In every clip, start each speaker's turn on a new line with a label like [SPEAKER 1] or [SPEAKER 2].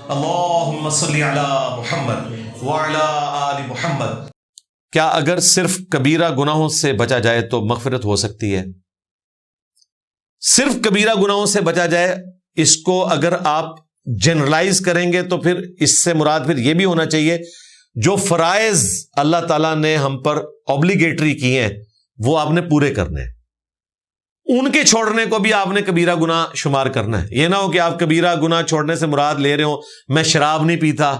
[SPEAKER 1] اللہم صلی علی محمد وعلی آل محمد۔ کیا اگر صرف کبیرہ گناہوں سے بچا جائے تو مغفرت ہو سکتی ہے؟ صرف کبیرہ گناہوں سے بچا جائے، اس کو اگر آپ جنرلائز کریں گے تو پھر اس سے مراد پھر یہ بھی ہونا چاہیے جو فرائض اللہ تعالیٰ نے ہم پر اوبلیگیٹری کیے ہیں وہ آپ نے پورے کرنے ہیں، ان کے چھوڑنے کو بھی آپ نے کبیرہ گناہ شمار کرنا ہے۔ یہ نہ ہو کہ آپ کبیرہ گناہ چھوڑنے سے مراد لے رہے ہو میں شراب نہیں پیتا،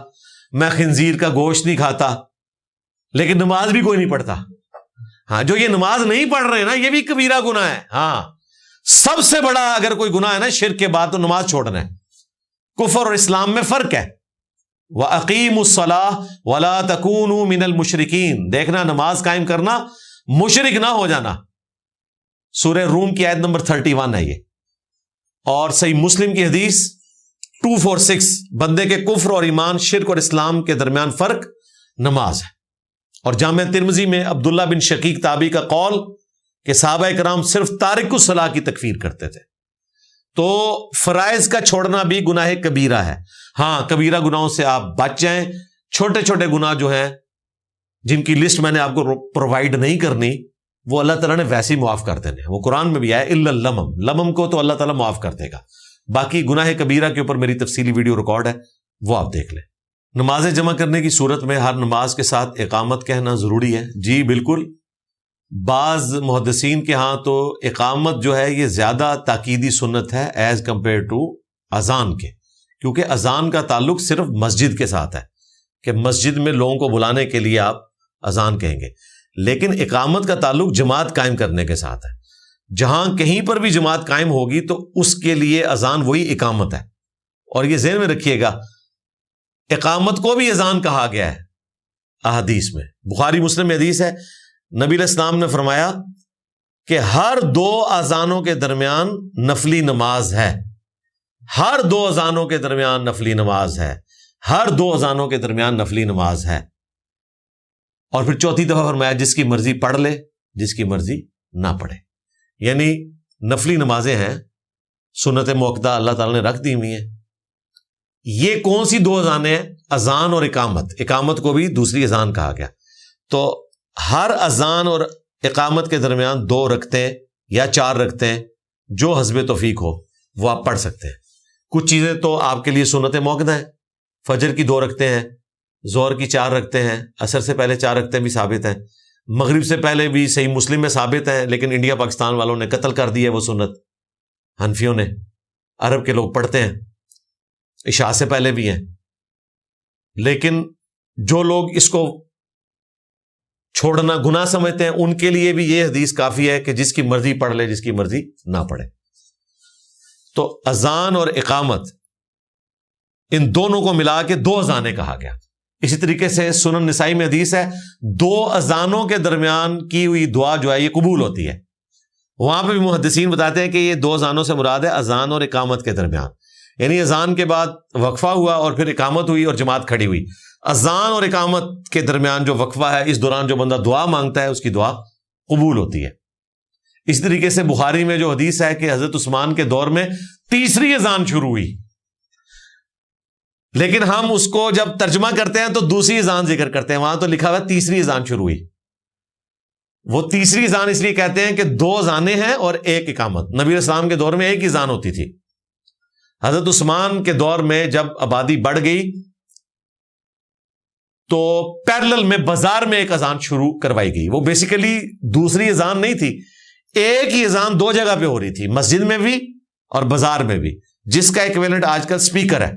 [SPEAKER 1] میں خنزیر کا گوشت نہیں کھاتا، لیکن نماز بھی کوئی نہیں پڑھتا۔ ہاں، جو یہ نماز نہیں پڑھ رہے نا، یہ بھی کبیرہ گناہ ہے۔ ہاں، سب سے بڑا اگر کوئی گناہ ہے نا شرک کے بعد تو نماز چھوڑنا ہے۔ کفر اور اسلام میں فرق ہے۔ وَأَقِيمُوا الصَّلَاةَ وَلَا تَكُونُوا مِنَ الْمُشْرِكِينَ، دیکھنا نماز قائم کرنا، مشرک نہ ہو جانا۔ سورہ روم کی آیت نمبر 31 ہے یہ، اور صحیح مسلم کی حدیث 246، بندے کے کفر اور ایمان، شرک اور اسلام کے درمیان فرق نماز ہے۔ اور جامع ترمذی میں عبداللہ بن شقیق تابعی کا قول کہ صحابہ کرام صرف تارک الصلاۃ کی تکفیر کرتے تھے۔ تو فرائض کا چھوڑنا بھی گناہ کبیرہ ہے۔ ہاں، کبیرہ گناہوں سے آپ بچ جائیں، چھوٹے چھوٹے گناہ جو ہیں جن کی لسٹ میں نے آپ کو پرووائڈ نہیں کرنی، وہ اللہ تعالیٰ نے ویسے ہی معاف کر دینے ہیں۔ وہ قرآن میں بھی آیا الا اللمم، لمم کو تو اللہ تعالیٰ معاف کر دے گا۔ باقی گناہ کبیرہ کے اوپر میری تفصیلی ویڈیو ریکارڈ ہے، وہ آپ دیکھ لیں۔ نمازیں جمع کرنے کی صورت میں ہر نماز کے ساتھ اقامت کہنا ضروری ہے؟ جی بالکل۔ بعض محدثین کے ہاں تو اقامت جو ہے یہ زیادہ تاکیدی سنت ہے ایز کمپیئر ٹو اذان کے، کیونکہ اذان کا تعلق صرف مسجد کے ساتھ ہے کہ مسجد میں لوگوں کو بلانے کے لیے آپ اذان کہیں گے، لیکن اقامت کا تعلق جماعت قائم کرنے کے ساتھ ہے۔ جہاں کہیں پر بھی جماعت قائم ہوگی تو اس کے لیے اذان وہی اقامت ہے۔ اور یہ ذہن میں رکھیے گا، اقامت کو بھی اذان کہا گیا ہے احادیث میں۔ بخاری مسلم میں حدیث ہے، نبی علیہ السلام نے فرمایا کہ ہر 2 اذانوں کے درمیان نفلی نماز ہے، ہر 2 اذانوں کے درمیان نفلی نماز ہے، ہر 2 اذانوں کے درمیان نفلی نماز ہے۔ اور پھر چوتھی دفعہ فرمایا جس کی مرضی پڑھ لے، جس کی مرضی نہ پڑھے۔ یعنی نفلی نمازیں ہیں، سنت موقدہ اللہ تعالیٰ نے رکھ دی ہوئی ہیں۔ یہ کون سی 2 اذانیں ہیں؟ اذان اور اقامت۔ اقامت کو بھی دوسری اذان کہا گیا۔ تو ہر اذان اور اقامت کے درمیان 2 رکھتے ہیں یا 4 رکھتے ہیں، جو حسب توفیق ہو وہ آپ پڑھ سکتے ہیں۔ کچھ چیزیں تو آپ کے لیے سنت موقدہ ہیں، فجر کی 2 رکھتے ہیں، ظہر کی 4 رکھتے ہیں، عصر سے پہلے 4 رکھتے بھی ثابت ہیں، مغرب سے پہلے بھی صحیح مسلم میں ثابت ہیں، لیکن انڈیا پاکستان والوں نے قتل کر دی ہے وہ سنت، حنفیوں نے۔ عرب کے لوگ پڑھتے ہیں، عشاء سے پہلے بھی ہیں، لیکن جو لوگ اس کو چھوڑنا گناہ سمجھتے ہیں ان کے لیے بھی یہ حدیث کافی ہے کہ جس کی مرضی پڑھ لے، جس کی مرضی نہ پڑھے۔ تو اذان اور اقامت ان دونوں کو ملا کے 2 اذانیں کہا گیا۔ اسی طریقے سے سنن نسائی میں حدیث ہے 2 اذانوں کے درمیان کی ہوئی دعا جو ہے یہ قبول ہوتی ہے۔ وہاں پہ بھی محدثین بتاتے ہیں کہ یہ 2 اذانوں سے مراد ہے اذان اور اقامت کے درمیان، یعنی اذان کے بعد وقفہ ہوا اور پھر اقامت ہوئی اور جماعت کھڑی ہوئی۔ اذان اور اقامت کے درمیان جو وقفہ ہے، اس دوران جو بندہ دعا مانگتا ہے اس کی دعا قبول ہوتی ہے۔ اس طریقے سے بخاری میں جو حدیث ہے کہ حضرت عثمان کے دور میں تیسری اذان شروع ہوئی، لیکن ہم اس کو جب ترجمہ کرتے ہیں تو دوسری اذان ذکر کرتے ہیں، وہاں تو لکھا ہوا ہے تیسری اذان شروع ہوئی۔ وہ تیسری اذان اس لیے کہتے ہیں کہ 2 اذانیں ہیں اور 1 اقامت۔ نبی علیہ السلام کے دور میں 1 اذان ہوتی تھی۔ حضرت عثمان کے دور میں جب آبادی بڑھ گئی تو پیرلل میں بازار میں 1 اذان شروع کروائی گئی۔ وہ بیسیکلی دوسری اذان نہیں تھی، ایک ہی اذان 2 جگہ پہ ہو رہی تھی، مسجد میں بھی اور بازار میں بھی، جس کا ایکویلنٹ آج کل سپیکر ہے۔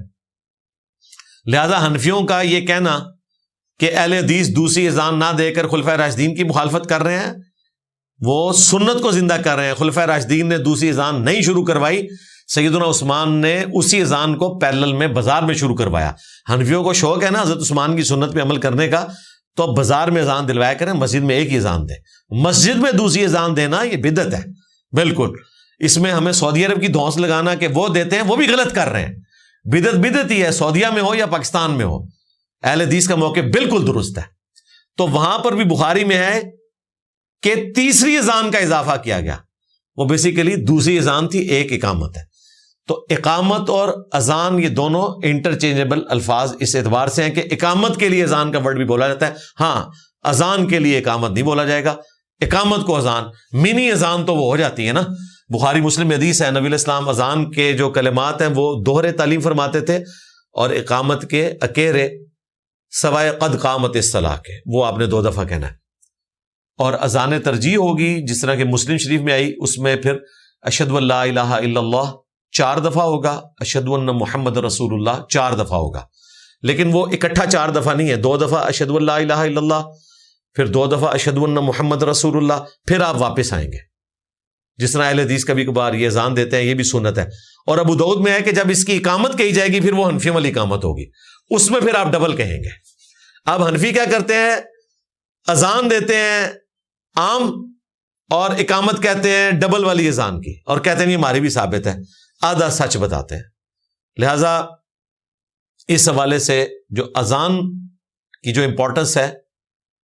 [SPEAKER 1] لہذا حنفیوں کا یہ کہنا کہ اہل حدیث دوسری اذان نہ دے کر خلفائے راشدین کی مخالفت کر رہے ہیں، وہ سنت کو زندہ کر رہے ہیں۔ خلفائے راشدین نے دوسری اذان نہیں شروع کروائی، سیدنا عثمان نے اسی اذان کو پیرلل میں بازار میں شروع کروایا۔ حنفیوں کو شوق ہے نا حضرت عثمان کی سنت پہ عمل کرنے کا، تو بازار میں اذان دلوایا کریں، مسجد میں 1 ہی اذان دیں۔ مسجد میں دوسری اذان دینا یہ بدعت ہے بالکل۔ اس میں ہمیں سعودی عرب کی دھونس لگانا کہ وہ دیتے ہیں، وہ بھی غلط کر رہے ہیں۔ بدعت ہی ہے، سعودیہ میں ہو یا پاکستان میں ہو، اہل حدیث کا موقع بالکل درست ہے۔ تو وہاں پر بھی بخاری میں ہے کہ تیسری اذان کا اضافہ کیا گیا، وہ بیسیکلی دوسری اذان تھی، 1 اقامت ہے۔ تو اقامت اور اذان یہ دونوں انٹرچینجبل الفاظ اس اعتبار سے ہیں کہ اقامت کے لیے اذان کا ورڈ بھی بولا جاتا ہے، ہاں اذان کے لیے اقامت نہیں بولا جائے گا، اقامت کو اذان، منی اذان تو وہ ہو جاتی ہے نا، بخاری مسلم میں حدیث ہے نبی علیہ السلام اذان کے جو کلمات ہیں وہ دوہرے تعلیم فرماتے تھے، اور اقامت کے اکیرے سوائے قد قامت الصلاۃ کے وہ آپ نے 2 دفعہ کہنا ہے، اور اذان ترجیح ہوگی جس طرح کہ مسلم شریف میں آئی، اس میں پھر اشہد ان لا الہ الا اللہ 4 دفعہ ہوگا، اشہد ان محمد رسول اللہ 4 دفعہ ہوگا، لیکن وہ اکٹھا 4 دفعہ نہیں ہے، 2 دفعہ اشہد ان لا الہ الا اللہ، پھر 2 دفعہ اشہد ان محمد رسول اللہ، پھر آپ واپس آئیں گے، جس طرح اہل حدیث کبھی کبھار یہ اذان دیتے ہیں، یہ بھی سنت ہے۔ اور ابو داؤد میں ہے کہ جب اس کی اقامت کہی جائے گی پھر وہ حنفیوں والی اقامت ہوگی، اس میں پھر آپ ڈبل کہیں گے۔ اب حنفی کیا کرتے ہیں، اذان دیتے ہیں عام اور اقامت کہتے ہیں ڈبل والی اذان کی، اور کہتے ہیں یہ ہماری بھی ثابت ہے، آدھا سچ بتاتے ہیں۔ لہذا اس حوالے سے جو اذان کی جو امپورٹنس ہے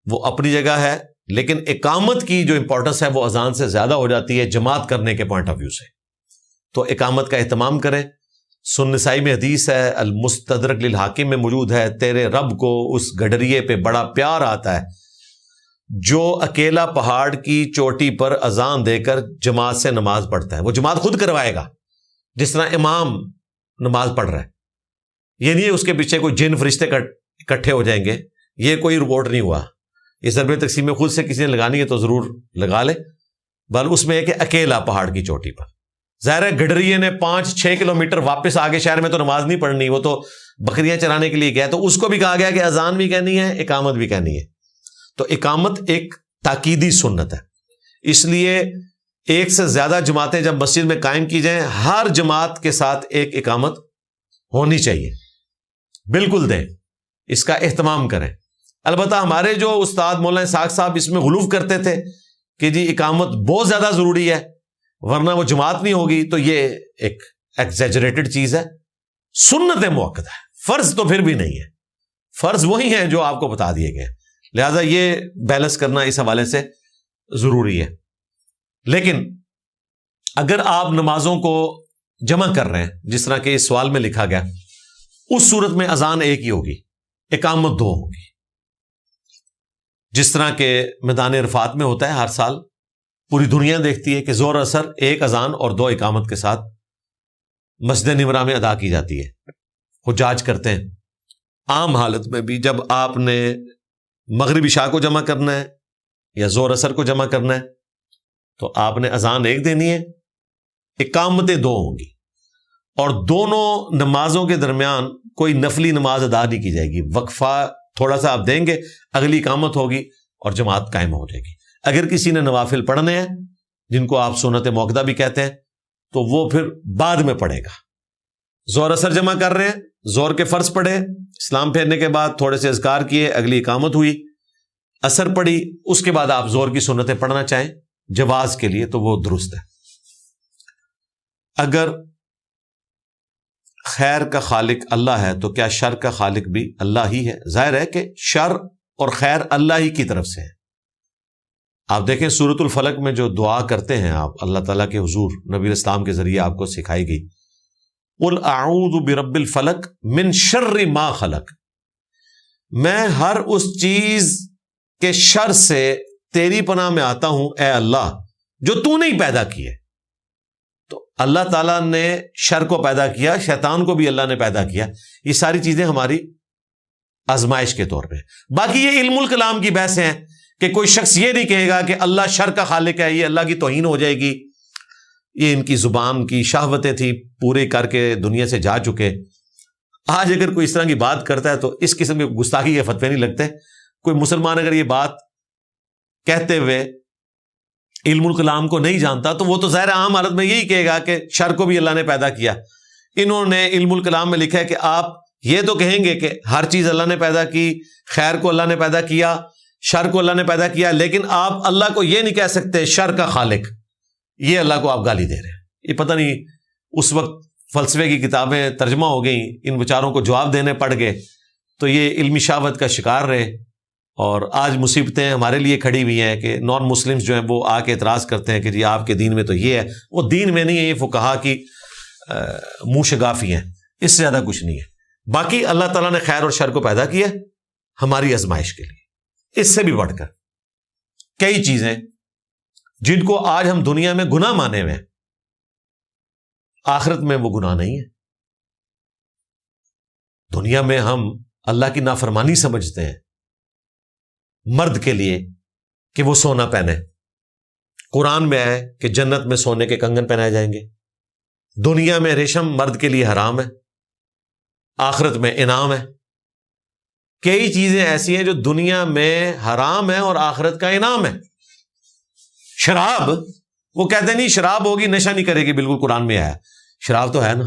[SPEAKER 1] وہ اپنی جگہ ہے، لیکن اقامت کی جو امپورٹنس ہے وہ اذان سے زیادہ ہو جاتی ہے جماعت کرنے کے پوائنٹ آف ویو سے، تو اقامت کا اہتمام کریں۔ سنن نسائی میں حدیث ہے، المستدرک للحاکم میں موجود ہے، تیرے رب کو اس گڈریے پہ بڑا پیار آتا ہے جو اکیلا پہاڑ کی چوٹی پر اذان دے کر جماعت سے نماز پڑھتا ہے۔ وہ جماعت خود کروائے گا، جس طرح امام نماز پڑھ رہا ہے، یہ نہیں ہے اس کے پیچھے کوئی جن فرشتے اکٹھے ہو جائیں گے، یہ کوئی رپورٹ نہیں ہوا، یہ ضرب تقسیم میں خود سے کسی نے لگانی ہے تو ضرور لگا لے، بل اس میں ہے کہ اکیلا پہاڑ کی چوٹی پر۔ ظاہر ہے گڈریے نے 5-6 کلومیٹر واپس آگے شہر میں تو نماز نہیں پڑھنی، وہ تو بکریاں چرانے کے لیے گیا، تو اس کو بھی کہا گیا کہ اذان بھی کہنی ہے، اقامت بھی کہنی ہے۔ تو اقامت ایک تاکیدی سنت ہے، اس لیے ایک سے زیادہ جماعتیں جب مسجد میں قائم کی جائیں، ہر جماعت کے ساتھ ایک اقامت ہونی چاہیے، بالکل دیں، اس کا اہتمام کریں۔ البتہ ہمارے جو استاد مولانا اسحاق صاحب اس میں غلو کرتے تھے کہ جی اقامت بہت زیادہ ضروری ہے ورنہ وہ جماعت نہیں ہوگی، تو یہ ایک ایگزیجریٹڈ چیز ہے، سنت موقت ہے، فرض تو پھر بھی نہیں ہے، فرض وہی ہیں جو آپ کو بتا دیے گئے، لہذا یہ بیلنس کرنا اس حوالے سے ضروری ہے۔ لیکن اگر آپ نمازوں کو جمع کر رہے ہیں جس طرح کہ اس سوال میں لکھا گیا، اس صورت میں اذان ایک ہی ہوگی، اقامت 2 ہوگی، جس طرح کہ میدان عرفات میں ہوتا ہے ہر سال، پوری دنیا دیکھتی ہے کہ زور اثر ایک اذان اور 2 اقامت کے ساتھ مسجد نمرہ میں ادا کی جاتی ہے، حجاج کرتے ہیں۔ عام حالت میں بھی جب آپ نے مغرب عشاء کو جمع کرنا ہے یا زور اثر کو جمع کرنا ہے تو آپ نے اذان ایک دینی ہے، اقامتیں 2 ہوں گی، اور دونوں نمازوں کے درمیان کوئی نفلی نماز ادا نہیں کی جائے گی، وقفہ تھوڑا سا آپ دیں گے، اگلی اقامت ہوگی اور جماعت قائم ہو جائے گی۔ اگر کسی نے نوافل پڑھنے ہیں جن کو آپ سنت موقدہ بھی کہتے ہیں تو وہ پھر بعد میں پڑھے گا۔ زور اثر جمع کر رہے ہیں، زور کے فرض پڑھے، اسلام پھیرنے کے بعد تھوڑے سے اذکار کیے، اگلی اقامت ہوئی، اثر پڑھی، اس کے بعد آپ زور کی سنتیں پڑھنا چاہیں جواز کے لیے تو وہ درست ہے۔ اگر خیر کا خالق اللہ ہے تو کیا شر کا خالق بھی اللہ ہی ہے؟ ظاہر ہے کہ شر اور خیر اللہ ہی کی طرف سے ہے۔ آپ دیکھیں سورۃ الفلق میں جو دعا کرتے ہیں آپ اللہ تعالیٰ کے حضور، نبی اسلام کے ذریعے آپ کو سکھائی گئی، قل اعوذ برب الفلق من شر ما خلق، میں ہر اس چیز کے شر سے تیری پناہ میں آتا ہوں اے اللہ جو تو نہیں پیدا کی ہے۔ تو اللہ تعالیٰ نے شر کو پیدا کیا، شیطان کو بھی اللہ نے پیدا کیا، یہ ساری چیزیں ہماری آزمائش کے طور پہ۔ باقی یہ علم الکلام کی بحثیں ہیں کہ کوئی شخص یہ نہیں کہے گا کہ اللہ شر کا خالق ہے، یہ اللہ کی توہین ہو جائے گی، یہ ان کی زبان کی شہوتیں تھی، پورے کر کے دنیا سے جا چکے۔ آج اگر کوئی اس طرح کی بات کرتا ہے تو اس قسم کے گستاخی کے فتوے نہیں لگتے۔ کوئی مسلمان اگر یہ بات کہتے ہوئے علم الکلام کو نہیں جانتا تو وہ تو ظاہر عام حالت میں یہی کہے گا کہ شر کو بھی اللہ نے پیدا کیا۔ انہوں نے علم الکلام میں لکھا ہے کہ آپ یہ تو کہیں گے کہ ہر چیز اللہ نے پیدا کی، خیر کو اللہ نے پیدا کیا، شر کو اللہ نے پیدا کیا، لیکن آپ اللہ کو یہ نہیں کہہ سکتے شر کا خالق، یہ اللہ کو آپ گالی دے رہے ہیں۔ یہ پتہ نہیں اس وقت فلسفے کی کتابیں ترجمہ ہو گئیں، ان بیچاروں کو جواب دینے پڑ گئے تو یہ علمی شہوت کا شکار رہے، اور آج مصیبتیں ہمارے لیے کھڑی ہوئی ہیں کہ نان مسلمز جو ہیں وہ آ کے اعتراض کرتے ہیں کہ جی آپ کے دین میں تو یہ ہے، وہ دین میں نہیں ہے، یہ فقہا کی منہ شگافی ہیں، اس سے زیادہ کچھ نہیں ہے۔ باقی اللہ تعالیٰ نے خیر اور شر کو پیدا کیا ہماری آزمائش کے لیے۔ اس سے بھی بڑھ کر کئی چیزیں جن کو آج ہم دنیا میں گناہ مانے ہوئے ہیں، آخرت میں وہ گناہ نہیں ہے۔ دنیا میں ہم اللہ کی نافرمانی سمجھتے ہیں مرد کے لیے کہ وہ سونا پہنے، قرآن میں ہے کہ جنت میں سونے کے کنگن پہنائے جائیں گے، دنیا میں ریشم مرد کے لیے حرام ہے، آخرت میں انعام ہے۔ کئی چیزیں ایسی ہیں جو دنیا میں حرام ہے اور آخرت کا انعام ہے۔ شراب، وہ کہتے ہیں نہیں شراب ہوگی نشہ نہیں کرے گی، بالکل قرآن میں آیا، شراب تو ہے نا،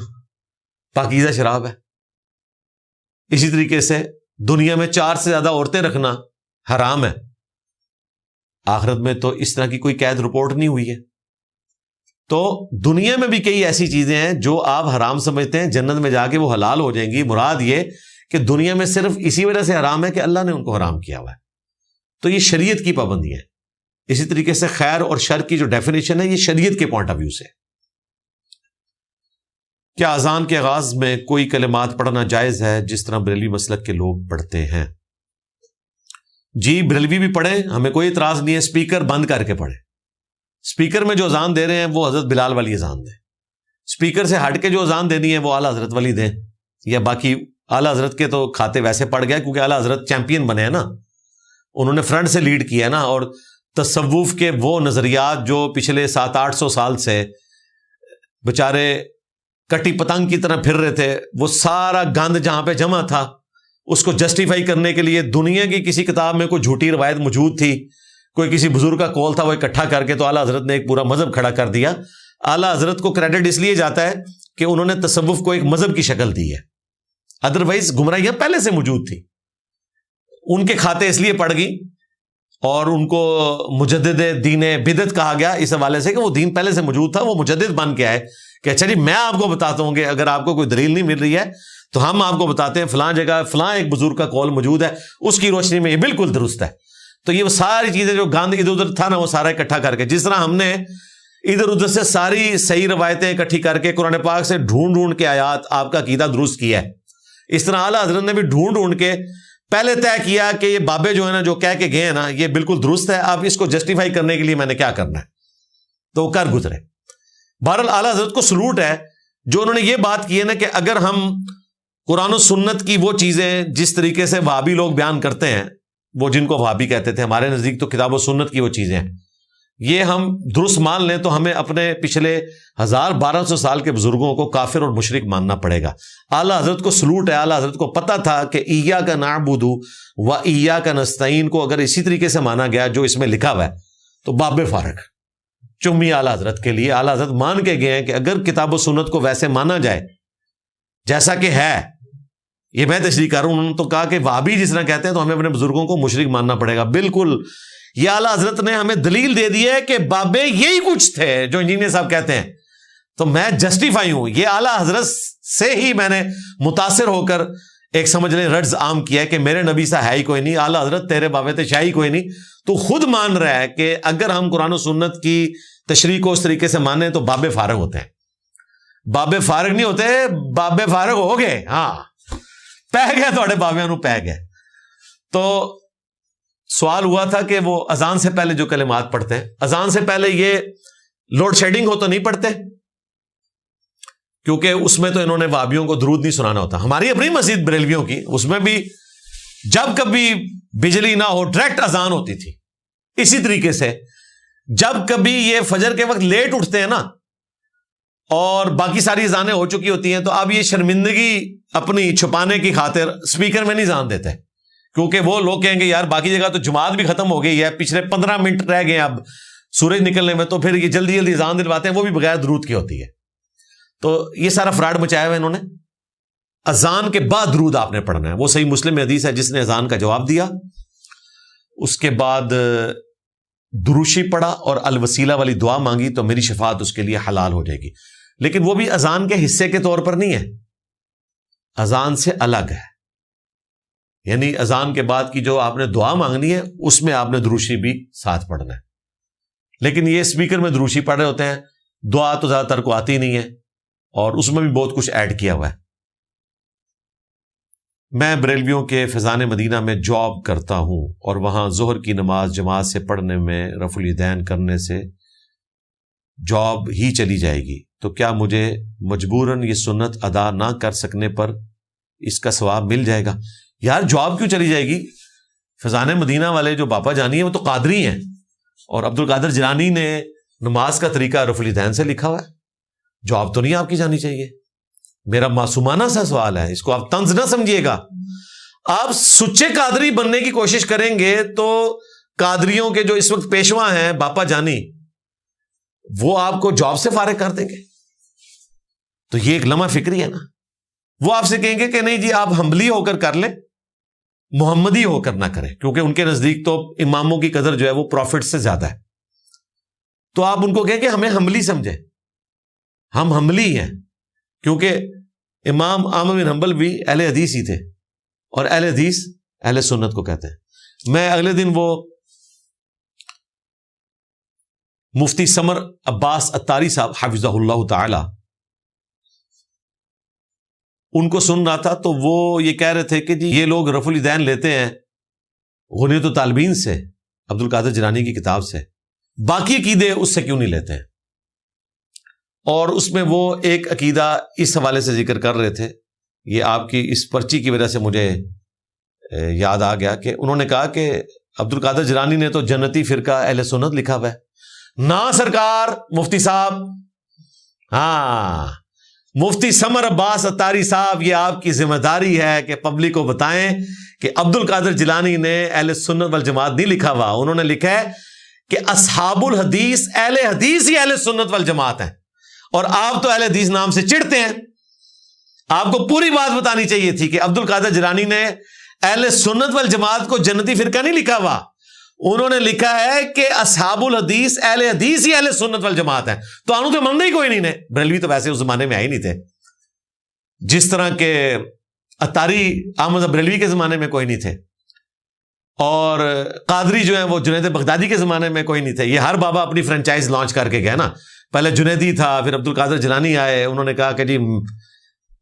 [SPEAKER 1] پاکیزہ شراب ہے۔ اسی طریقے سے دنیا میں 4 سے زیادہ عورتیں رکھنا حرام ہے، آخرت میں تو اس طرح کی کوئی قید رپورٹ نہیں ہوئی ہے۔ تو دنیا میں بھی کئی ایسی چیزیں ہیں جو آپ حرام سمجھتے ہیں، جنت میں جا کے وہ حلال ہو جائیں گی۔ مراد یہ کہ دنیا میں صرف اسی وجہ سے حرام ہے کہ اللہ نے ان کو حرام کیا ہوا ہے۔ تو یہ شریعت کی پابندی ہے۔ اسی طریقے سے خیر اور شر کی جو ڈیفینیشن ہے یہ شریعت کے پوائنٹ آف ویو سے۔ کیا اذان کے آغاز میں کوئی کلمات پڑھنا جائز ہے جس طرح بریلوی مسلک کے لوگ پڑھتے ہیں؟ جی بریلوی بھی پڑھیں، ہمیں کوئی اعتراض نہیں ہے، اسپیکر بند کر کے پڑھیں۔ اسپیکر میں جو اذان دے رہے ہیں وہ حضرت بلال والی اذان دیں، اسپیکر سے ہٹ کے جو اذان دینی ہے وہ اعلیٰ حضرت والی دیں، یا باقی اعلیٰ حضرت کے تو کھاتے ویسے پڑ گیا کیونکہ اعلیٰ حضرت چیمپئن بنے ہیں نا، انہوں نے فرنٹ سے لیڈ کیا نا، اور تصوف کے وہ نظریات جو پچھلے 700-800 سال سے بچارے کٹی پتنگ کی طرح پھر رہے تھے، وہ سارا گند جہاں پہ جمع تھا اس کو جسٹیفائی کرنے کے لیے دنیا کی کسی کتاب میں کوئی جھوٹی روایت موجود تھی، کوئی کسی بزرگ کا قول تھا، وہ اکٹھا کر کے تو اعلیٰ حضرت نے ایک پورا مذہب کھڑا کر دیا۔ اعلیٰ حضرت کو کریڈٹ اس لیے جاتا ہے کہ انہوں نے تصوف کو ایک مذہب کی شکل دی ہے، ادروائز گمراہیاں پہلے سے موجود تھی، ان کے کھاتے اس لیے پڑ گئی اور ان کو مجدد دین بدعت کہا گیا اس حوالے سے کہ وہ دین پہلے سے موجود تھا، وہ مجدد بن کے آئے کہ اچھا جی میں آپ کو بتاتا ہوں کہ اگر آپ کو کوئی دلیل نہیں مل رہی ہے تو ہم آپ کو بتاتے ہیں فلاں جگہ فلاں ایک بزرگ کا قول موجود ہے، اس کی روشنی میں یہ بالکل درست ہے۔ تو یہ وہ ساری چیزیں جو گاندھ ادھر ادھر تھا نا وہ سارا اکٹھا کر کے، جس طرح ہم نے ادھر ادھر سے ساری صحیح روایتیں اکٹھی کر کے قرآن پاک سے ڈھونڈ ڈھونڈ کے آیات آپ کا عقیدہ درست کیا ہے، اس طرح اعلیٰ حضرت نے بھی ڈھونڈ ڈھونڈ کے پہلے طے کیا کہ یہ بابے جو ہے نا جو کہہ کے گئے ہیں نا یہ بالکل درست ہے، اب اس کو جسٹیفائی کرنے کے لیے میں نے کیا کرنا ہے، تو وہ کر گزرے۔ بہرحال اعلیٰ حضرت کو سلوٹ ہے جو انہوں نے یہ بات کی ہے نا کہ اگر ہم قرآن و سنت کی وہ چیزیں جس طریقے سے وہابی لوگ بیان کرتے ہیں، وہ جن کو وہابی کہتے تھے، ہمارے نزدیک تو کتاب و سنت کی وہ چیزیں ہیں، یہ ہم درست مان لیں تو ہمیں اپنے پچھلے 1200 سال کے بزرگوں کو کافر اور مشرک ماننا پڑے گا۔ اعلیٰ حضرت کو سلوٹ ہے، اعلیٰ حضرت کو پتہ تھا کہ ایاک نعبد و ایاک نستعین کو اگر اسی طریقے سے مانا گیا جو اس میں لکھا ہوا ہے تو باب فارغ چمی اعلیٰ حضرت کے لیے۔ اعلیٰ حضرت مان کے گئے ہیں کہ اگر کتاب و سنت کو ویسے مانا جائے جیسا کہ ہے، یہ میں تشریح کر رہا ہوں، انہوں نے تو کہا کہ وہابی جس طرح کہتے ہیں تو ہمیں اپنے بزرگوں کو مشرک ماننا پڑے گا، بالکل یہ اعلیٰ حضرت نے ہمیں دلیل دے دی ہے کہ بابے یہی کچھ تھے جو انجینئر صاحب کہتے ہیں، تو میں جسٹیفائی ہوں۔ یہ اعلیٰ حضرت سے ہی میں نے متاثر ہو کر ایک سمجھ لیں رڈز عام کیا ہے کہ میرے نبی سا ہے ہی کوئی نہیں، اعلیٰ حضرت تیرے بابے تھے شاہی کوئی نہیں، تو خود مان رہا ہے کہ اگر ہم قرآن و سنت کی تشریح کو اس طریقے سے مانیں تو بابے فارغ ہوتے ہیں۔ بابے فارغ نہیں ہوتے، بابے فارغ ہو گئے، ہاں پہ گئے، تھوڑے بابیاں نو پہ گئے۔ تو سوال ہوا تھا کہ وہ اذان سے پہلے جو کلمات پڑھتے ہیں، اذان سے پہلے یہ لوڈ شیڈنگ ہو تو نہیں پڑھتے، کیونکہ اس میں تو انہوں نے وہابیوں کو درود نہیں سنانا ہوتا۔ ہماری اپنی مسجد بریلویوں کی، اس میں بھی جب کبھی بجلی نہ ہو ڈائریکٹ اذان ہوتی تھی۔ اسی طریقے سے جب کبھی یہ فجر کے وقت لیٹ اٹھتے ہیں نا اور باقی ساری اذانیں ہو چکی ہوتی ہیں تو اب یہ شرمندگی اپنی چھپانے کی خاطر اسپیکر میں نہیں اذان دیتے، کیونکہ وہ لوگ کہیں گے یار باقی جگہ تو جماعت بھی ختم ہو گئی ہے، پچھلے 15 منٹ رہ گئے اب سورج نکلنے میں، تو پھر یہ جلدی جلدی اذان دلواتے ہیں، وہ بھی بغیر درود کی ہوتی ہے۔ تو یہ سارا فراڈ مچایا ہوا انہوں نے۔ اذان کے بعد درود آپ نے پڑھنا ہے، وہ صحیح مسلم میں حدیث ہے، جس نے اذان کا جواب دیا اس کے بعد دروشی پڑھا اور الوسیلہ والی دعا مانگی تو میری شفاعت اس کے لیے حلال ہو جائے گی، لیکن وہ بھی اذان کے حصے کے طور پر نہیں ہے، اذان سے الگ ہے، یعنی اذان کے بعد کی جو آپ نے دعا مانگنی ہے اس میں آپ نے دروشی بھی ساتھ پڑھنا ہے۔ لیکن یہ اسپیکر میں دروشی پڑھ رہے ہوتے ہیں، دعا تو زیادہ تر کو آتی نہیں ہے، اور اس میں بھی بہت کچھ ایڈ کیا ہوا ہے. میں بریلویوں کے فیضان مدینہ میں جاب کرتا ہوں اور وہاں ظہر کی نماز جماعت سے پڑھنے میں رفع الیدین کرنے سے جاب ہی چلی جائے گی، تو کیا مجھے مجبوراً یہ سنت ادا نہ کر سکنے پر اس کا ثواب مل جائے گا؟ یار جاب کیوں چلی جائے گی؟ فیضان مدینہ والے جو باپا جانی ہیں وہ تو قادری ہیں، اور عبد القادر جیلانی نے نماز کا طریقہ رفع الیدین سے لکھا ہوا ہے. جاب تو نہیں آپ کی جانی چاہیے. میرا معصومانہ سا سوال ہے، اس کو آپ طنز نہ سمجھیے گا. آپ سچے قادری بننے کی کوشش کریں گے تو قادریوں کے جو اس وقت پیشوا ہیں باپا جانی، وہ آپ کو جاب سے فارغ کر دیں گے. تو یہ ایک لمحہ فکری ہے نا. وہ آپ سے کہیں گے کہ نہیں جی آپ حنبلی ہو کر کر لیں، محمدی ہو کر نہ کریں، کیونکہ ان کے نزدیک تو اماموں کی قدر جو ہے وہ پروفٹ سے زیادہ ہے. تو آپ ان کو کہیں کہ ہمیں حنبلی سمجھیں، ہم حنبلی ہیں، کیونکہ امام احمد بن حنبل بھی اہل حدیث ہی تھے، اور اہل حدیث اہل سنت کو کہتے ہیں. میں اگلے دن وہ مفتی سمر عباس اتاری صاحب حفظہ اللہ تعالی ان کو سن رہا تھا، تو وہ یہ کہہ رہے تھے کہ جی یہ لوگ رفع الیدین لیتے ہیں غنیۃ الطالبین سے، عبد القادر جیلانی کی کتاب سے، باقی عقیدے اس سے کیوں نہیں لیتے ہیں؟ اور اس میں وہ ایک عقیدہ اس حوالے سے ذکر کر رہے تھے، یہ آپ کی اس پرچی کی وجہ سے مجھے یاد آ گیا کہ انہوں نے کہا کہ عبد القادر جیلانی نے تو جنتی فرقہ اہل سنت لکھا ہوا ہے. نا سرکار مفتی صاحب، ہاں مفتی سمر عباس اتاری صاحب، یہ آپ کی ذمہ داری ہے کہ پبلک کو بتائیں کہ عبد القادر جیلانی نے اہل سنت والجماعت نہیں لکھا ہوا. انہوں نے لکھا ہے کہ اصحاب الحدیث اہل حدیث ہی اہل سنت والجماعت ہیں، اور آپ تو اہل حدیث نام سے چڑھتے ہیں. آپ کو پوری بات بتانی چاہیے تھی کہ عبد القادر جیلانی نے اہل سنت والجماعت کو جنتی فرقہ نہیں لکھا ہوا. انہوں نے لکھا ہے کہ اصحاب الحدیث اہل حدیث ہی اہل سنت والجماعت ہیں. تو انہوں تو مننا ہی کوئی نہیں نے. بریلوی تو ویسے اس زمانے میں آئے نہیں تھے، جس طرح کے اتاری احمد بریلوی کے زمانے میں کوئی نہیں تھے، اور قادری جو ہیں وہ جنید بغدادی کے زمانے میں کوئی نہیں تھے. یہ ہر بابا اپنی فرنچائز لانچ کر کے گئے نا. پہلے جنیدی تھا، پھر عبد القادر جیلانی آئے، انہوں نے کہا کہ جی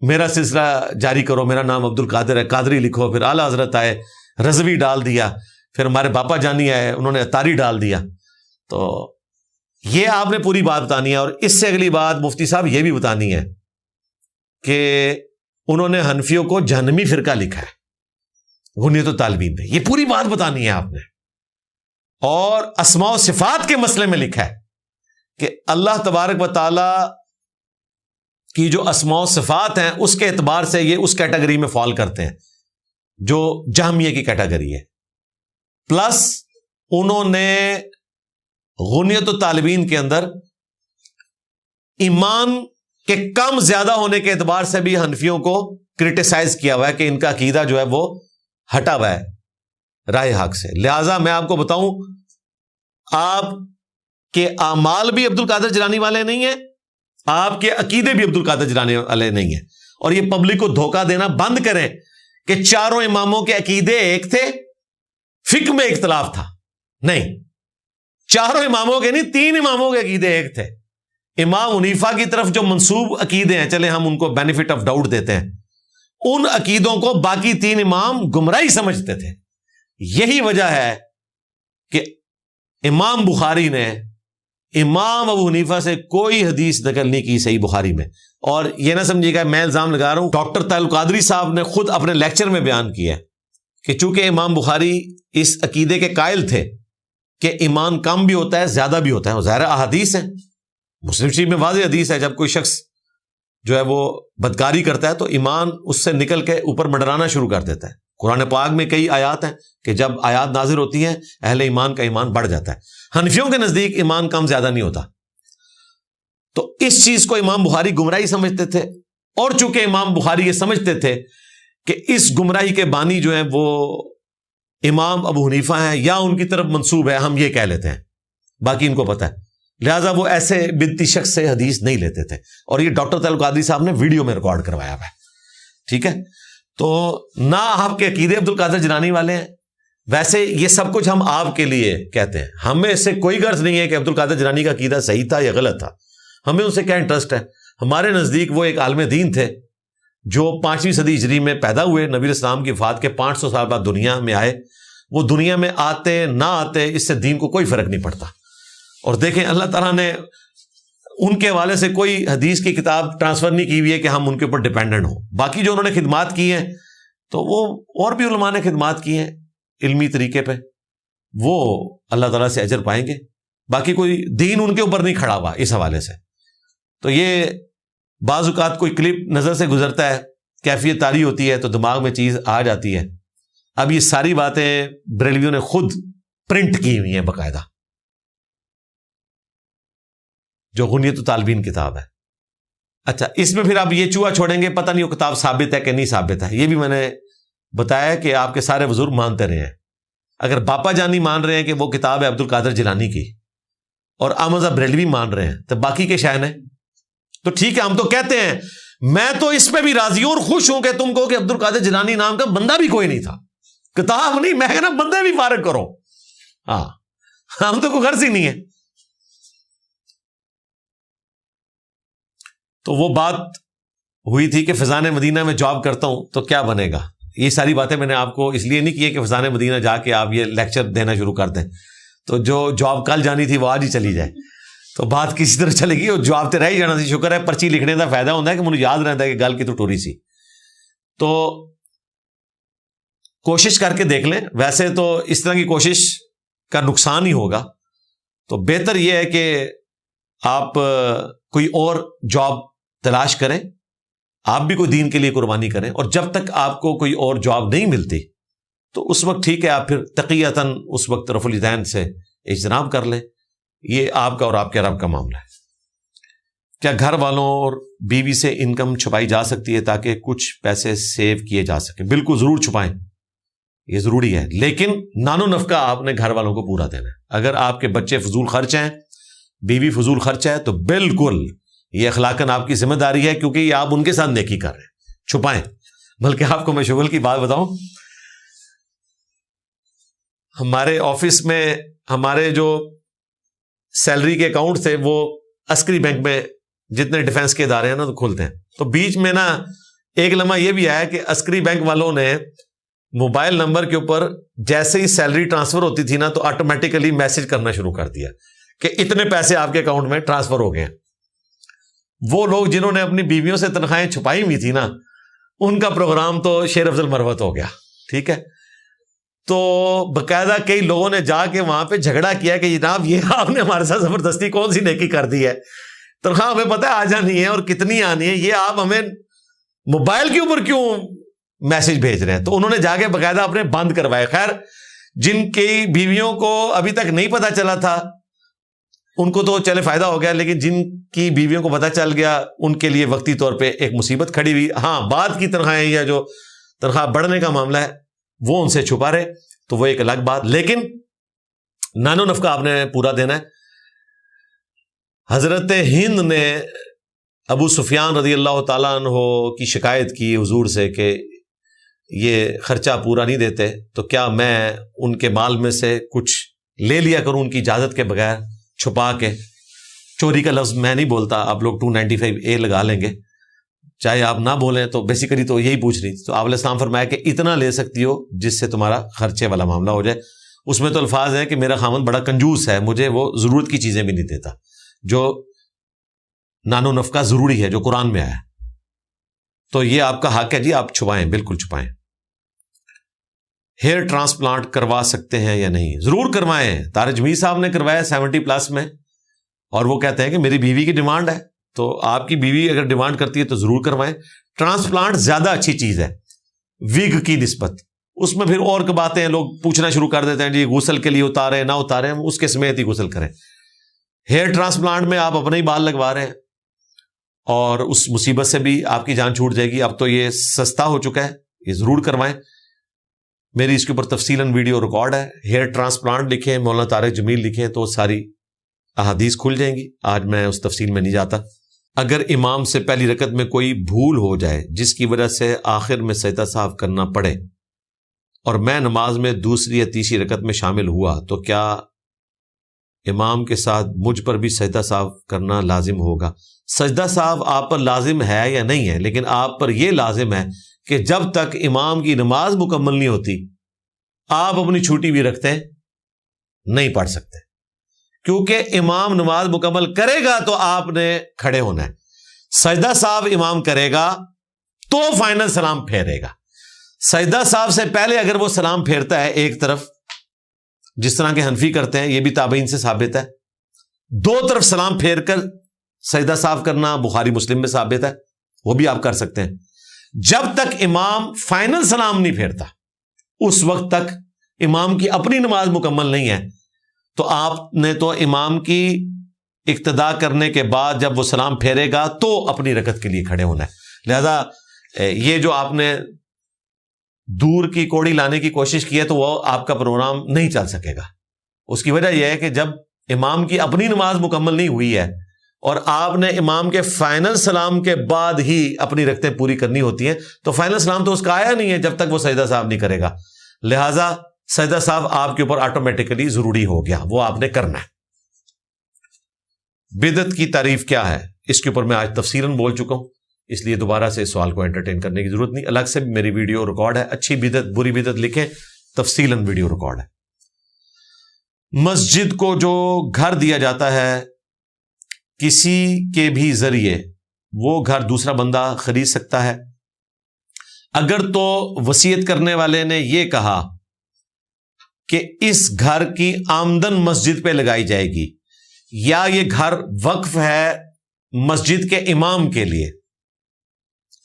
[SPEAKER 1] میرا سلسلہ جاری کرو، میرا نام عبد القادر ہے، قادری لکھو. پھر اعلیٰ حضرت آئے، رضوی ڈال دیا. پھر ہمارے باپا جانی آئے، انہوں نے اتاری ڈال دیا. تو یہ آپ نے پوری بات بتانی ہے. اور اس سے اگلی بات مفتی صاحب یہ بھی بتانی ہے کہ انہوں نے حنفیوں کو جہنمی فرقہ لکھا ہے غنیۃ الطالبین میں. یہ پوری بات بتانی ہے آپ نے. اور اسماء و صفات کے مسئلے میں لکھا ہے کہ اللہ تبارک و تعالی کی جو اسماء و صفات ہیں اس کے اعتبار سے یہ اس کیٹیگری میں فال کرتے ہیں جو جہمیہ کی کیٹیگری ہے. پلس انہوں نے غنیۃ الطالبین کے اندر ایمان کے کم زیادہ ہونے کے اعتبار سے بھی حنفیوں کو کرٹیسائز کیا ہوا ہے کہ ان کا عقیدہ جو ہے وہ ہٹا ہوا ہے راہ حق سے. لہذا میں آپ کو بتاؤں، آپ کے اعمال بھی عبد القادر جیلانی والے نہیں ہیں، آپ کے عقیدے بھی عبد القادر جیلانی والے نہیں ہیں. اور یہ پبلک کو دھوکہ دینا بند کریں کہ چاروں اماموں کے عقیدے ایک تھے، فقہ میں اختلاف تھا. نہیں، چاروں اماموں کے نہیں، 3 اماموں کے عقیدے ایک تھے. امام حنیفہ کی طرف جو منسوب عقیدے ہیں، چلے ہم ان کو بینیفٹ آف ڈاؤٹ دیتے ہیں، ان عقیدوں کو باقی 3 امام گمراہی سمجھتے تھے. یہی وجہ ہے کہ امام بخاری نے امام ابو حنیفہ سے کوئی حدیث نقل نہیں کی صحیح بخاری میں. اور یہ نہ سمجھیے گا میں الزام لگا رہا ہوں، ڈاکٹر طاہر القادری صاحب نے خود اپنے لیکچر میں بیان کیا ہے کہ چونکہ امام بخاری اس عقیدے کے قائل تھے کہ ایمان کم بھی ہوتا ہے زیادہ بھی ہوتا ہے، وہ ظاہر احادیث ہیں، مسلم شریف میں واضح حدیث ہے، جب کوئی شخص جو ہے وہ بدکاری کرتا ہے تو ایمان اس سے نکل کے اوپر منڈرانا شروع کر دیتا ہے. قرآن پاک میں کئی آیات ہیں کہ جب آیات نازل ہوتی ہیں اہل ایمان کا ایمان بڑھ جاتا ہے. حنفیوں کے نزدیک ایمان کم زیادہ نہیں ہوتا. تو اس چیز کو امام بخاری گمراہی سمجھتے تھے، اور چونکہ امام بخاری یہ سمجھتے تھے کہ اس گمراہی کے بانی جو ہیں وہ امام ابو حنیفہ ہیں یا ان کی طرف منسوب ہے، ہم یہ کہہ لیتے ہیں، باقی ان کو پتہ ہے، لہٰذا وہ ایسے بدتی شخص سے حدیث نہیں لیتے تھے. اور یہ ڈاکٹر طاہر القادری صاحب نے ویڈیو میں ریکارڈ کروایا ہوا ہے. ٹھیک ہے، تو نہ آپ کے عقیدے عبد القادر جیلانی والے ہیں. ویسے یہ سب کچھ ہم آپ کے لیے کہتے ہیں، ہمیں اس سے کوئی غرض نہیں ہے کہ عبد القادر جیلانی کا عقیدہ صحیح تھا یا غلط تھا، ہمیں ان سے کیا انٹرسٹ ہے. ہمارے نزدیک وہ ایک عالم دین تھے جو 5ویں صدی ہجری میں پیدا ہوئے، نبی علیہ السلام کی وفات کے 500 سال بعد دنیا میں آئے. وہ دنیا میں آتے نہ آتے اس سے دین کو کوئی فرق نہیں پڑتا. اور دیکھیں اللہ تعالیٰ نے ان کے حوالے سے کوئی حدیث کی کتاب ٹرانسفر نہیں کی ہوئی ہے کہ ہم ان کے اوپر ڈپینڈنٹ ہوں. باقی جو انہوں نے خدمات کی ہیں تو وہ اور بھی علماء نے خدمات کی ہیں علمی طریقے پہ، وہ اللہ تعالیٰ سے اجر پائیں گے. باقی کوئی دین ان کے اوپر نہیں کھڑا ہوا اس حوالے سے. تو یہ بعض اوقات کوئی کلپ نظر سے گزرتا ہے، کیفیت طاری ہوتی ہے تو دماغ میں چیز آ جاتی ہے. اب یہ ساری باتیں بریلویوں نے خود پرنٹ کی ہوئی ہیں باقاعدہ، جو غنیت الطالبین کتاب ہے. اچھا، اس میں پھر آپ یہ چوہا چھوڑیں گے، پتہ نہیں وہ کتاب ثابت ہے کہ نہیں ثابت ہے. یہ بھی میں نے بتایا کہ آپ کے سارے بزرگ مانتے رہے ہیں. اگر باپا جانی مان رہے ہیں کہ وہ کتاب ہے عبد القادر جیلانی کی، اور احمد بریلوی مان رہے ہیں، تو باقی کے شائن ہیں تو ٹھیک ہے. ہم تو کہتے ہیں، میں تو اس پہ بھی راضی ہوں اور خوش ہوں کہ تم کہو کہ عبد القادر جیلانی نام کا بندہ بھی کوئی نہیں تھا، کتاب نہیں، میں کہنا بندے بھی فارغ کرو. ہاں، ہم تو کوئی غرض ہی نہیں ہے. تو وہ بات ہوئی تھی کہ فیضان مدینہ میں جاب کرتا ہوں تو کیا بنے گا. یہ ساری باتیں میں نے آپ کو اس لیے نہیں کی ہے کہ فیضان مدینہ جا کے آپ یہ لیکچر دینا شروع کر دیں تو جو جاب کل جانی تھی وہ آج ہی چلی جائے تو بات کسی طرح چلے گی. اور جاب تو رہ ہی جانا سی. شکر ہے پرچی لکھنے کا فائدہ ہوتا ہے کہ مجھے یاد رہتا ہے کہ گل کی تو ٹوری سی. تو کوشش کر کے دیکھ لیں. ویسے تو اس طرح کی کوشش کا نقصان ہی ہوگا، تو بہتر یہ ہے کہ آپ کوئی اور جاب تلاش کریں، آپ بھی کوئی دین کے لیے قربانی کریں. اور جب تک آپ کو کوئی اور جاب نہیں ملتی تو اس وقت ٹھیک ہے، آپ پھر تقیتاً اس وقت رفع الیدین سے اجتناب کر لیں. یہ آپ کا اور آپ کے رب کا معاملہ ہے. کیا گھر والوں اور بیوی سے انکم چھپائی جا سکتی ہے تاکہ کچھ پیسے سیو کیے جا سکیں؟ بالکل ضرور چھپائیں، یہ ضروری ہے، لیکن نان و نفقہ آپ نے گھر والوں کو پورا دینا ہے. اگر آپ کے بچے فضول خرچ ہیں، بیوی فضول خرچ ہے، تو بالکل یہ اخلاقاً آپ کی ذمہ داری ہے، کیونکہ یہ آپ ان کے ساتھ نیکی کر رہے ہیں. چھپائیں. بلکہ آپ کو میں شغل کی بات بتاؤں، ہمارے آفس میں ہمارے جو سیلری کے اکاؤنٹ تھے وہ عسکری بینک میں جتنے ڈیفنس کے ادارے ہیں نا تو کھلتے ہیں. تو بیچ میں نا ایک لمحہ یہ بھی آیا کہ عسکری بینک والوں نے موبائل نمبر کے اوپر جیسے ہی سیلری ٹرانسفر ہوتی تھی نا تو آٹومیٹیکلی میسج کرنا شروع کر دیا کہ اتنے پیسے آپ کے اکاؤنٹ میں ٹرانسفر ہو گئے ہیں. وہ لوگ جنہوں نے اپنی بیویوں سے تنخواہیں چھپائی ہوئی تھی نا، ان کا پروگرام تو شیر افضل مروت ہو گیا. ٹھیک ہے، تو باقاعدہ کئی لوگوں نے جا کے وہاں پہ جھگڑا کیا کہ جناب یہ آپ نے ہمارے ساتھ زبردستی کون سی نیکی کر دی ہے، تنخواہ ہمیں پتہ ہے آ جانی ہے اور کتنی آنی ہے، یہ آپ ہمیں موبائل کے اوپر کیوں میسج بھیج رہے ہیں. تو انہوں نے جا کے باقاعدہ اپنے بند کروائے. خیر، جن کی بیویوں کو ابھی تک نہیں پتا چلا تھا ان کو تو چلے فائدہ ہو گیا، لیکن جن کی بیویوں کو پتا چل گیا ان کے لیے وقتی طور پہ ایک مصیبت کھڑی ہوئی. ہاں، بعد کی تنخواہیں یا جو تنخواہ بڑھنے کا معاملہ ہے وہ ان سے چھپا رہے تو وہ ایک الگ بات، لیکن نان و نفقہ آپ نے پورا دینا ہے. حضرت ہند نے ابو سفیان رضی اللہ تعالیٰ عنہ کی شکایت کی حضور سے کہ یہ خرچہ پورا نہیں دیتے، تو کیا میں ان کے مال میں سے کچھ لے لیا کروں ان کی اجازت کے بغیر، چھپا کے. چوری کا لفظ میں نہیں بولتا، آپ لوگ 295A لگا لیں گے، چاہے آپ نہ بولیں. تو بیسیکلی تو یہی پوچھ رہی تھی. تو آپ علیہ السلام فرمایا کہ اتنا لے سکتی ہو جس سے تمہارا خرچے والا معاملہ ہو جائے. اس میں تو الفاظ ہیں کہ میرا خاوند بڑا کنجوس ہے، مجھے وہ ضرورت کی چیزیں بھی نہیں دیتا، جو نان و نفقہ ضروری ہے جو قرآن میں آیا. تو یہ آپ کا حق ہے جی، آپ چھپائیں، بالکل چھپائیں. ہیئر ٹرانسپلانٹ کروا سکتے ہیں یا نہیں؟ ضرور کروائیں. طارق جمیل صاحب نے کروایا 70+ میں، اور وہ کہتے ہیں کہ میری بیوی کی ڈیمانڈ ہے، تو آپ کی بیوی اگر ڈیمانڈ کرتی ہے تو ضرور کروائیں. ٹرانسپلانٹ زیادہ اچھی چیز ہے ویگ کی نسبت. اس میں پھر اور کی باتیں لوگ پوچھنا شروع کر دیتے ہیں، جی غسل کے لیے اتاریں نہ اتاریں، اس کے سمیت ہی غسل کریں. ہیئر ٹرانسپلانٹ میں آپ اپنے ہی بال لگوا رہے ہیں اور اس مصیبت سے بھی آپ کی جان چھوٹ جائے گی. اب تو یہ سستا ہو چکا ہے، یہ ضرور کروائیں. میری اس کے اوپر تفصیلاً ویڈیو ریکارڈ ہے. ہیئر ٹرانسپلانٹ لکھیں، مولانا طارق جمیل لکھیں تو ساری احادیث کھل جائیں گی. آج میں اس تفصیل میں نہیں جاتا. اگر امام سے پہلی رکعت میں کوئی بھول ہو جائے جس کی وجہ سے آخر میں سجدہ سہو کرنا پڑے اور میں نماز میں دوسری یا تیسری رکعت میں شامل ہوا تو کیا امام کے ساتھ مجھ پر بھی سجدہ سہو کرنا لازم ہوگا؟ سجدہ سہو آپ پر لازم ہے یا نہیں ہے، لیکن آپ پر یہ لازم ہے کہ جب تک امام کی نماز مکمل نہیں ہوتی آپ اپنی چھوٹی بھی رکھتے نہیں پڑھ سکتے، کیونکہ امام نماز مکمل کرے گا تو آپ نے کھڑے ہونا ہے، سجدہ سہو امام کرے گا تو فائنل سلام پھیرے گا۔ سجدہ سہو سے پہلے اگر وہ سلام پھیرتا ہے ایک طرف، جس طرح کے حنفی کرتے ہیں، یہ بھی تابعین سے ثابت ہے، دو طرف سلام پھیر کر سجدہ سہو کرنا بخاری مسلم میں ثابت ہے، وہ بھی آپ کر سکتے ہیں۔ جب تک امام فائنل سلام نہیں پھیرتا اس وقت تک امام کی اپنی نماز مکمل نہیں ہے، تو آپ نے تو امام کی اقتداء کرنے کے بعد جب وہ سلام پھیرے گا تو اپنی رکعت کے لیے کھڑے ہونا ہے۔ لہذا یہ جو آپ نے دور کی کوڑی لانے کی کوشش کی ہے تو وہ آپ کا پروگرام نہیں چل سکے گا۔ اس کی وجہ یہ ہے کہ جب امام کی اپنی نماز مکمل نہیں ہوئی ہے اور آپ نے امام کے فائنل سلام کے بعد ہی اپنی رکعتیں پوری کرنی ہوتی ہیں، تو فائنل سلام تو اس کا آیا نہیں ہے جب تک وہ سجدہ سہو نہیں کرے گا، لہذا سجدہ سہو آپ کے اوپر آٹومیٹکلی ضروری ہو گیا، وہ آپ نے کرنا ہے۔ بدعت کی تعریف کیا ہے؟ اس کے اوپر میں آج تفصیلاً بول چکا ہوں، اس لیے دوبارہ سے اس سوال کو انٹرٹین کرنے کی ضرورت نہیں۔ الگ سے میری ویڈیو ریکارڈ ہے، اچھی بدعت بری بدعت لکھیں، تفصیلاً ویڈیو ریکارڈ ہے۔ مسجد کو جو گھر دیا جاتا ہے کسی کے بھی ذریعے، وہ گھر دوسرا بندہ خرید سکتا ہے؟ اگر تو وصیت کرنے والے نے یہ کہا کہ اس گھر کی آمدن مسجد پہ لگائی جائے گی، یا یہ گھر وقف ہے مسجد کے امام کے لیے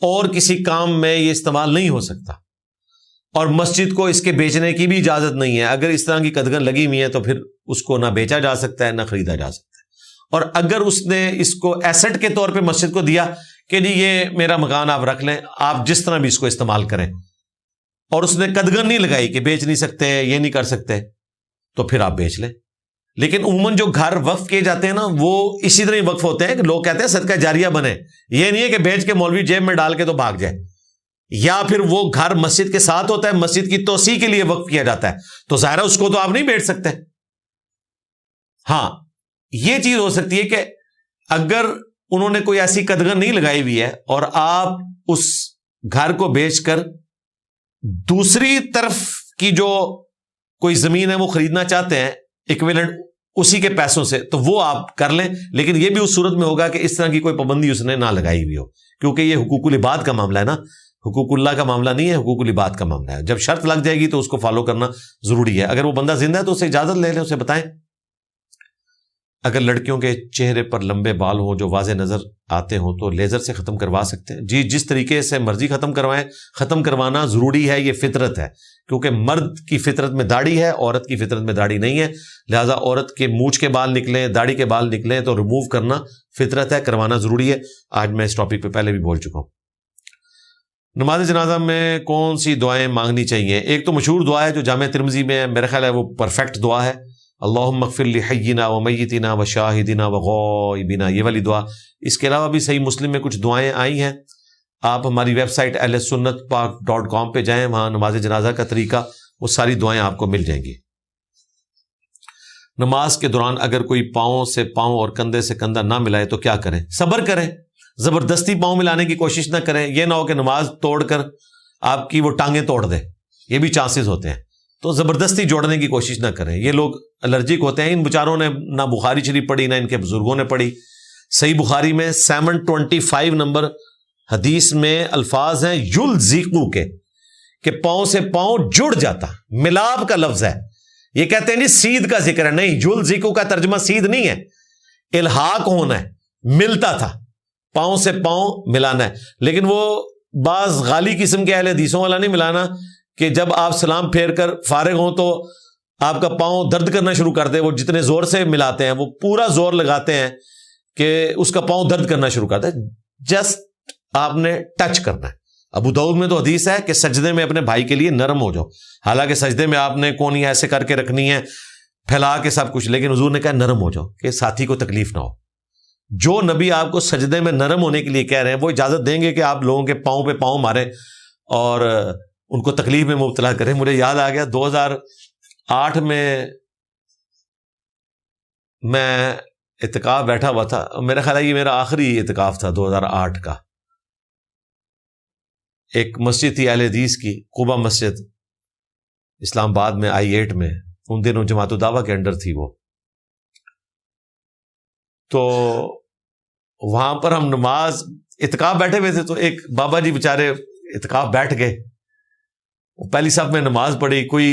[SPEAKER 1] اور کسی کام میں یہ استعمال نہیں ہو سکتا، اور مسجد کو اس کے بیچنے کی بھی اجازت نہیں ہے، اگر اس طرح کی قدغن لگی ہوئی ہے تو پھر اس کو نہ بیچا جا سکتا ہے نہ خریدا جا سکتا ہے، اور اگر اس نے اس کو ایسٹ کے طور پہ مسجد کو دیا کہ جی یہ میرا مکان آپ رکھ لیں، آپ جس طرح بھی اس کو استعمال کریں، اور اس نے قدغن نہیں لگائی کہ بیچ نہیں سکتے یہ نہیں کر سکتے، تو پھر آپ بیچ لیں۔ لیکن عموماً جو گھر وقف کیے جاتے ہیں نا، وہ اسی طرح ہی وقف ہوتے ہیں کہ لوگ کہتے ہیں صدقہ جاریہ بنے، یہ نہیں ہے کہ بیچ کے مولوی جیب میں ڈال کے تو بھاگ جائے، یا پھر وہ گھر مسجد کے ساتھ ہوتا ہے، مسجد کی توسیع کے لیے وقف کیا جاتا ہے، تو ظاہر ہے اس کو تو آپ نہیں بیچ سکتے۔ ہاں یہ چیز ہو سکتی ہے کہ اگر انہوں نے کوئی ایسی قدغن نہیں لگائی ہوئی ہے اور آپ اس گھر کو بیچ کر دوسری طرف کی جو کوئی زمین ہے وہ خریدنا چاہتے ہیں ایکویلنٹ اسی کے پیسوں سے، تو وہ آپ کر لیں، لیکن یہ بھی اس صورت میں ہوگا کہ اس طرح کی کوئی پابندی اس نے نہ لگائی ہوئی ہو، کیونکہ یہ حقوق العباد کا معاملہ ہے نا، حقوق اللہ کا معاملہ نہیں ہے، حقوق العباد کا معاملہ ہے۔ جب شرط لگ جائے گی تو اس کو فالو کرنا ضروری ہے۔ اگر وہ بندہ زندہ ہے تو اسے اجازت لے لیں، اسے بتائیں۔ اگر لڑکیوں کے چہرے پر لمبے بال ہوں جو واضح نظر آتے ہوں تو لیزر سے ختم کروا سکتے ہیں؟ جی، جس طریقے سے مرضی ختم کروائیں، ختم کروانا ضروری ہے، یہ فطرت ہے، کیونکہ مرد کی فطرت میں داڑھی ہے، عورت کی فطرت میں داڑھی نہیں ہے، لہٰذا عورت کے مونچھ کے بال نکلیں، داڑھی کے بال نکلیں تو ریموو کرنا فطرت ہے، کروانا ضروری ہے۔ آج میں اس ٹاپک پہ پہلے بھی بول چکا ہوں۔ نماز جنازہ میں کون سی دعائیں مانگنی چاہیے؟ ایک تو مشہور دعا ہے جو جامع ترمذی میں ہے، میرا خیال ہے وہ پرفیکٹ دعا ہے، اللہم اغفر لحینا ومیتنا وشاہدنا وغائبنا، یہ والی دعا۔ اس کے علاوہ بھی صحیح مسلم میں کچھ دعائیں آئی ہیں، آپ ہماری ویب سائٹ ahlsunnatpak.com پہ جائیں، وہاں نماز جنازہ کا طریقہ، وہ ساری دعائیں آپ کو مل جائیں گی۔ نماز کے دوران اگر کوئی پاؤں سے پاؤں اور کندھے سے کندھا نہ ملائے تو کیا کریں؟ صبر کریں، زبردستی پاؤں ملانے کی کوشش نہ کریں، یہ نہ ہو کہ نماز توڑ کر آپ کی وہ ٹانگیں توڑ دے، یہ بھی چانسز ہوتے ہیں، تو زبردستی جوڑنے کی کوشش نہ کریں۔ یہ لوگ الرجک ہوتے ہیں، ان بیچاروں نے نہ بخاری شریف پڑھی نہ ان کے بزرگوں نے پڑھی۔ صحیح بخاری میں 725 نمبر حدیث میں الفاظ ہیں یلزقو کے، کہ پاؤں سے پاؤں جڑ جاتا، ملاپ کا لفظ ہے۔ یہ کہتے ہیں نہیں سید کا ذکر ہے، نہیں، یلزقو کا ترجمہ سید نہیں ہے، الحاق ہونا ہے، ملتا تھا، پاؤں سے پاؤں ملانا ہے۔ لیکن وہ بعض غالی قسم کے اہل حدیثوں والا نہیں ملانا کہ جب آپ سلام پھیر کر فارغ ہوں تو آپ کا پاؤں درد کرنا شروع کر دے، وہ جتنے زور سے ملاتے ہیں وہ پورا زور لگاتے ہیں کہ اس کا پاؤں درد کرنا شروع کرتا ہے، جسٹ آپ نے ٹچ کرنا ہے۔ ابو داؤد میں تو حدیث ہے کہ سجدے میں اپنے بھائی کے لیے نرم ہو جاؤ، حالانکہ سجدے میں آپ نے کونی ایسے کر کے رکھنی ہے پھیلا کے سب کچھ، لیکن حضور نے کہا نرم ہو جاؤ کہ ساتھی کو تکلیف نہ ہو۔ جو نبی آپ کو سجدے میں نرم ہونے کے لیے کہہ رہے ہیں وہ اجازت دیں گے کہ آپ لوگوں کے پاؤں پہ پاؤں ماریں اور ان کو تکلیف میں مبتلا کریں؟ مجھے یاد آ گیا 2008 میں میں اعتکاف بیٹھا ہوا تھا، میرا خیال ہے یہ میرا آخری اعتکاف تھا 2008 کا. ایک مسجد تھی اہل حدیث کی، قبہ مسجد، اسلام آباد میں I8 میں، ان دنوں جماعت الدعوہ کے انڈر تھی وہ. تو وہاں پر ہم نماز اعتکاف بیٹھے ہوئے تھے، تو ایک بابا جی بیچارے اعتکاف بیٹھ گئے. پہلی صف میں نماز پڑھی، کوئی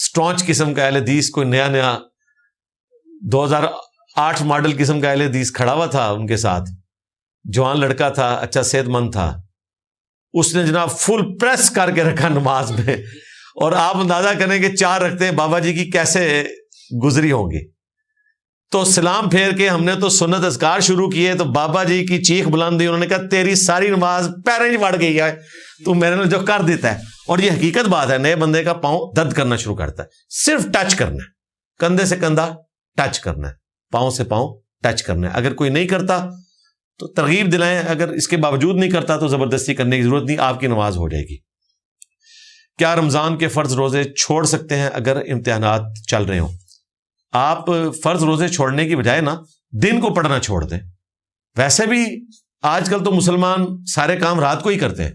[SPEAKER 1] اسٹرانچ قسم کا اہل حدیث، کوئی نیا 2008 ماڈل قسم کا اہل حدیث کھڑا ہوا تھا ان کے ساتھ، جوان لڑکا تھا، اچھا صحت مند تھا. اس نے جناب فل پریس کر کے رکھا نماز میں، اور آپ اندازہ کریں کہ 4 رکعتیں بابا جی کی کیسے گزری ہوں گی. تو سلام پھیر کے ہم نے تو سنت اذکار شروع کیے، تو بابا جی کی چیخ بلند ہوئی، انہوں نے کہا تیری ساری نماز پیریں ہی پڑ گئی ہے، تو میرے نے جو کر دیتا ہے. اور یہ حقیقت بات ہے، نئے بندے کا پاؤں درد کرنا شروع کرتا ہے، صرف ٹچ کرنا ہے، کندھے سے کندھا ٹچ کرنا ہے، پاؤں سے پاؤں ٹچ کرنا ہے. اگر کوئی نہیں کرتا تو ترغیب دلائیں، اگر اس کے باوجود نہیں کرتا تو زبردستی کرنے کی ضرورت نہیں، آپ کی نماز ہو جائے گی. کیا رمضان کے فرض روزے چھوڑ سکتے ہیں اگر امتحانات چل رہے ہوں؟ آپ فرض روزے چھوڑنے کی بجائے نا دن کو پڑھنا چھوڑ دیں. ویسے بھی آج کل تو مسلمان سارے کام رات کو ہی کرتے ہیں،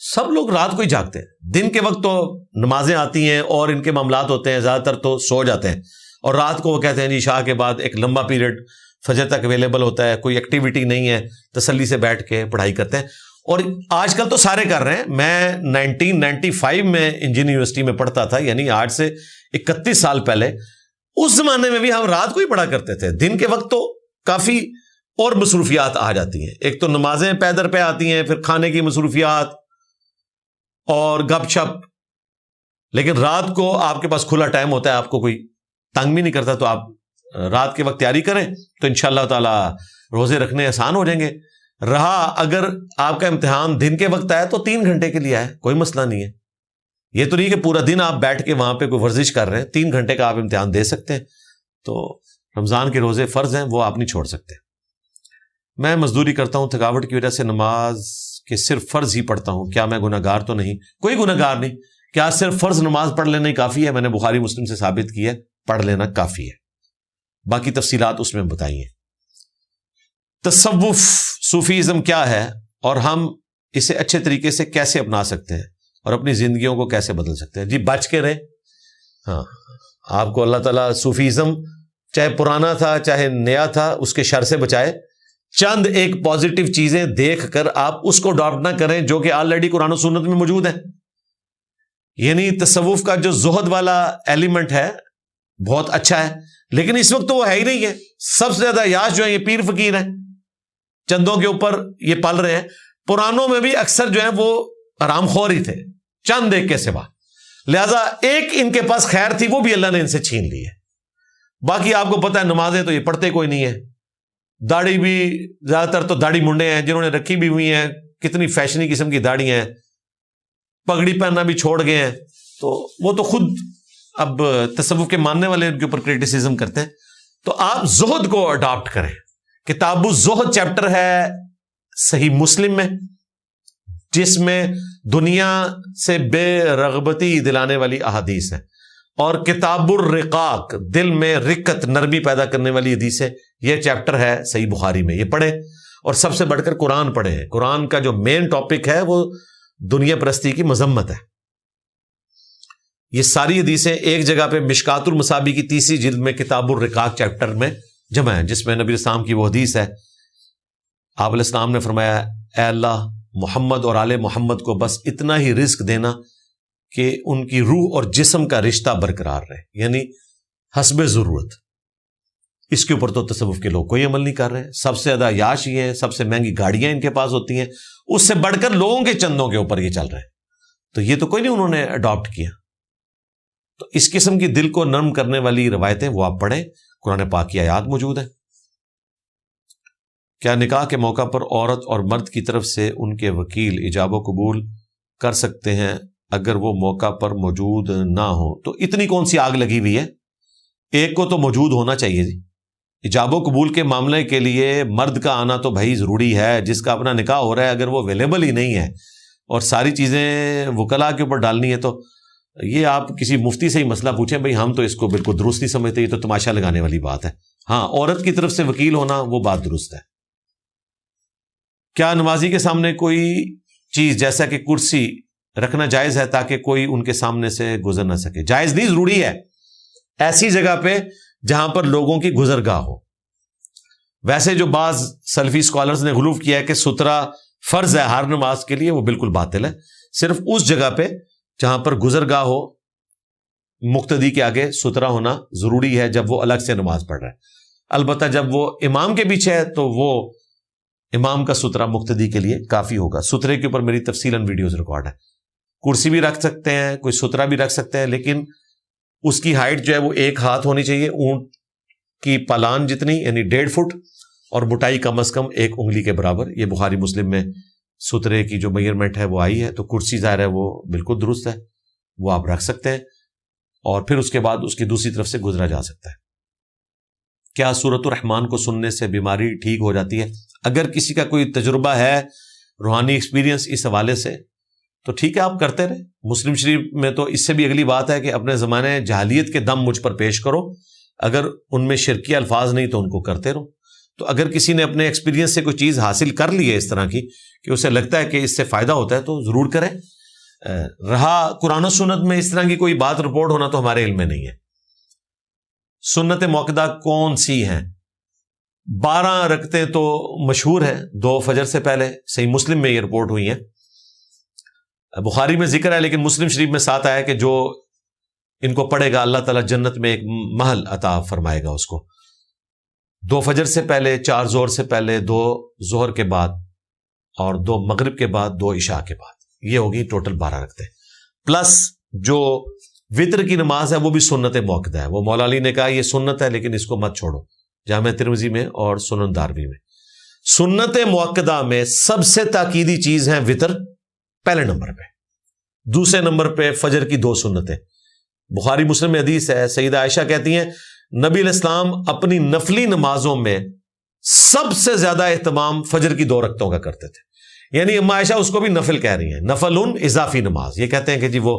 [SPEAKER 1] سب لوگ رات کو ہی جاگتے ہیں. دن کے وقت تو نمازیں آتی ہیں اور ان کے معاملات ہوتے ہیں، زیادہ تر تو سو جاتے ہیں، اور رات کو وہ کہتے ہیں جی عشاء کے بعد ایک لمبا پیریڈ فجر تک اویلیبل ہوتا ہے، کوئی ایکٹیویٹی نہیں ہے، تسلی سے بیٹھ کے پڑھائی کرتے ہیں. اور آج کل تو سارے کر رہے ہیں. میں 1995 میں انجینئرنگ یونیورسٹی میں پڑھتا تھا، یعنی آج سے 31 سال پہلے. اس زمانے میں بھی ہم رات کو ہی پڑھا کرتے تھے. دن کے وقت تو کافی اور مصروفیات آ جاتی ہیں، ایک تو نمازیں پیدر پہ آتی ہیں، پھر کھانے کی مصروفیات اور گپ شپ. لیکن رات کو آپ کے پاس کھلا ٹائم ہوتا ہے، آپ کو کوئی تنگ بھی نہیں کرتا، تو آپ رات کے وقت تیاری کریں تو انشاءاللہ تعالی روزے رکھنے آسان ہو جائیں گے. رہا اگر آپ کا امتحان دن کے وقت آیا تو 3 گھنٹے کے لیے آئے، کوئی مسئلہ نہیں ہے. یہ تو نہیں کہ پورا دن آپ بیٹھ کے وہاں پہ کوئی ورزش کر رہے ہیں، 3 گھنٹے کا آپ امتحان دے سکتے ہیں. تو رمضان کے روزے فرض ہیں، وہ آپ نہیں چھوڑ سکتے. میں مزدوری کرتا ہوں، تھکاوٹ کی وجہ سے نماز کے صرف فرض ہی پڑھتا ہوں، کیا میں گناہ گار تو نہیں؟ کوئی گناہ گار نہیں. کیا صرف فرض نماز پڑھ لینا ہی کافی ہے؟ میں نے بخاری مسلم سے ثابت کیا ہے پڑھ لینا کافی ہے، باقی تفصیلات اس میں بتائیے. تصوف صوفیزم کیا ہے اور ہم اسے اچھے طریقے سے کیسے اپنا سکتے ہیں اور اپنی زندگیوں کو کیسے بدل سکتے ہیں؟ جی بچ کے رہیں. ہاں، آپ کو اللہ تعالیٰ صوفیزم چاہے پرانا تھا چاہے نیا تھا اس کے شر سے بچائے. چند ایک پازیٹیو چیزیں دیکھ کر آپ اس کو اڈاپٹ نہ کریں جو کہ آلریڈی قرآن و سنت میں موجود ہے. یعنی تصوف کا جو زہد والا ایلیمنٹ ہے بہت اچھا ہے، لیکن اس وقت تو وہ ہے ہی نہیں ہے. سب سے زیادہ عیاش جو ہے یہ پیر فقیر ہیں، چندوں کے اوپر یہ پل رہے ہیں. پرانوں میں بھی اکثر جو ہیں وہ حرام خور ہی تھے، چند ایک کے سوا. لہذا ایک ان کے پاس خیر تھی، وہ بھی اللہ نے ان سے چھین لی ہے. باقی آپ کو پتہ ہے نمازیں تو یہ پڑھتے کوئی نہیں ہے. داڑھی بھی زیادہ تر تو داڑھی منڈے ہیں جنہوں نے رکھی بھی ہوئی ہیں، کتنی فیشنی قسم کی داڑھی ہیں. پگڑی پہننا بھی چھوڑ گئے ہیں، تو وہ تو خود اب تصوف کے ماننے والے ان کے اوپر کرٹیسزم کرتے ہیں. تو آپ زہد کو اڈاپٹ کریں. کتاب الزہد چیپٹر ہے صحیح مسلم میں، جس میں دنیا سے بے رغبتی دلانے والی احادیث ہیں، اور کتاب الرقاق دل میں رقت نرمی پیدا کرنے والی حدیث ہے. یہ چیپٹر ہے صحیح بخاری میں، یہ پڑھیں. اور سب سے بڑھ کر قرآن پڑھیں. قرآن کا جو مین ٹاپک ہے وہ دنیا پرستی کی مذمت ہے. یہ ساری حدیثیں ایک جگہ پہ مشکات المصابیح کی 30 جلد میں کتاب الرقاق چیپٹر میں جمع ہے، جس میں نبی اسلام کی وہ حدیث ہے. آپ علیہ السلام نے فرمایا اے اللہ محمد اور آل محمد کو بس اتنا ہی رزق دینا کہ ان کی روح اور جسم کا رشتہ برقرار رہے، یعنی حسب ضرورت. اس کے اوپر تو تصوف کے لوگ کوئی عمل نہیں کر رہے. سب سے زیادہ عیاش یہ ہیں، سب سے مہنگی گاڑیاں ان کے پاس ہوتی ہیں، اس سے بڑھ کر لوگوں کے چندوں کے اوپر یہ چل رہے ہیں. تو یہ تو کوئی نہیں انہوں نے اڈاپٹ کیا. تو اس قسم کی دل کو نرم کرنے والی روایتیں وہ آپ پڑھیں، قرآن پاک کی آیات موجود ہیں. کیا نکاح کے موقع پر عورت اور مرد کی طرف سے ان کے وکیل ایجاب و قبول کر سکتے ہیں اگر وہ موقع پر موجود نہ ہو؟ تو اتنی کون سی آگ لگی ہوئی ہے؟ ایک کو تو موجود ہونا چاہیے جی. ایجاب و قبول کے معاملے کے لیے مرد کا آنا تو بھائی ضروری ہے. جس کا اپنا نکاح ہو رہا ہے اگر وہ اویلیبل ہی نہیں ہے اور ساری چیزیں وکلا کے اوپر ڈالنی ہے تو یہ آپ کسی مفتی سے ہی مسئلہ پوچھیں، بھئی ہم تو اس کو بالکل درست نہیں سمجھتے، یہ تو تماشا لگانے والی بات ہے۔ ہاں، عورت کی طرف سے وکیل ہونا وہ بات درست ہے۔ کیا نمازی کے سامنے کوئی چیز جیسا کہ کرسی رکھنا جائز ہے تاکہ کوئی ان کے سامنے سے گزر نہ سکے؟ جائز نہیں، ضروری ہے ایسی جگہ پہ جہاں پر لوگوں کی گزرگاہ ہو۔ ویسے جو بعض سلفی اسکالرز نے غلو کیا ہے کہ سترہ فرض ہے ہر نماز کے لیے، وہ بالکل باطل ہے۔ صرف اس جگہ پہ جہاں پر گزرگاہ ہو، مقتدی کے آگے سترہ ہونا ضروری ہے جب وہ الگ سے نماز پڑھ رہا ہے۔ البتہ جب وہ امام کے پیچھے ہے تو وہ امام کا سترہ مقتدی کے لیے کافی ہوگا۔ سترے کے اوپر میری تفصیلاً ویڈیوز ریکارڈ ہے۔ کرسی بھی رکھ سکتے ہیں، کوئی سترہ بھی رکھ سکتے ہیں، لیکن اس کی ہائٹ جو ہے وہ 1 ہاتھ ہونی چاہیے، اونٹ کی پالان جتنی، یعنی 1.5 فٹ، اور موٹائی کم از کم 1 انگلی کے برابر۔ یہ بخاری مسلم میں سترے کی جو میئرمنٹ ہے وہ آئی ہے۔ تو کرسی ظاہر ہے وہ بالکل درست ہے، وہ آپ رکھ سکتے ہیں، اور پھر اس کے بعد اس کی دوسری طرف سے گزرا جا سکتا ہے۔ کیا سورۃ الرحمن کو سننے سے بیماری ٹھیک ہو جاتی ہے؟ اگر کسی کا کوئی تجربہ ہے، روحانی ایکسپیرینس اس حوالے سے، تو ٹھیک ہے، آپ کرتے رہے۔ مسلم شریف میں تو اس سے بھی اگلی بات ہے کہ اپنے زمانے جہالیت کے دم مجھ پر پیش کرو، اگر ان میں شرکی الفاظ نہیں تو ان کو کرتے رہو۔ تو اگر کسی نے اپنے ایکسپیرینس سے کوئی چیز حاصل کر لی ہے اس طرح کی کہ اسے لگتا ہے کہ اس سے فائدہ ہوتا ہے، تو ضرور کریں۔ رہا قرآن و سنت میں اس طرح کی کوئی بات رپورٹ ہونا تو ہمارے علم میں نہیں ہے۔ سنت موقدہ کون سی ہیں؟ 12 رکعتیں تو مشہور ہیں، 2 فجر سے پہلے، صحیح مسلم میں یہ رپورٹ ہوئی ہیں۔ بخاری میں ذکر ہے لیکن مسلم شریف میں ساتھ آیا کہ جو ان کو پڑھے گا اللہ تعالیٰ جنت میں ایک محل عطا فرمائے گا اس کو۔ 2 فجر سے پہلے، 4 ظہر سے پہلے، 2 ظہر کے بعد، اور 2 مغرب کے بعد، 2 عشاء کے بعد، یہ ہوگی ٹوٹل 12 رکعتیں۔ پلس جو وطر کی نماز ہے وہ بھی سنت موقدہ ہے۔ وہ مولا علی نے کہا یہ سنت ہے لیکن اس کو مت چھوڑو، جامع ترمذی میں اور سنن دارمی میں۔ سنت موقدہ میں سب سے تاکیدی چیز ہے وطر، پہلے نمبر پہ۔ دوسرے نمبر پہ فجر کی 2 سنتیں۔ بخاری مسلم میں حدیث ہے، سیدہ عائشہ کہتی ہیں نبی علیہ السلام اپنی نفلی نمازوں میں سب سے زیادہ اہتمام فجر کی 2 رکعتوں کا کرتے تھے۔ یعنی اما عائشہ اس کو بھی نفل کہہ رہی ہیں، نفل اضافی نماز۔ یہ کہتے ہیں کہ جی وہ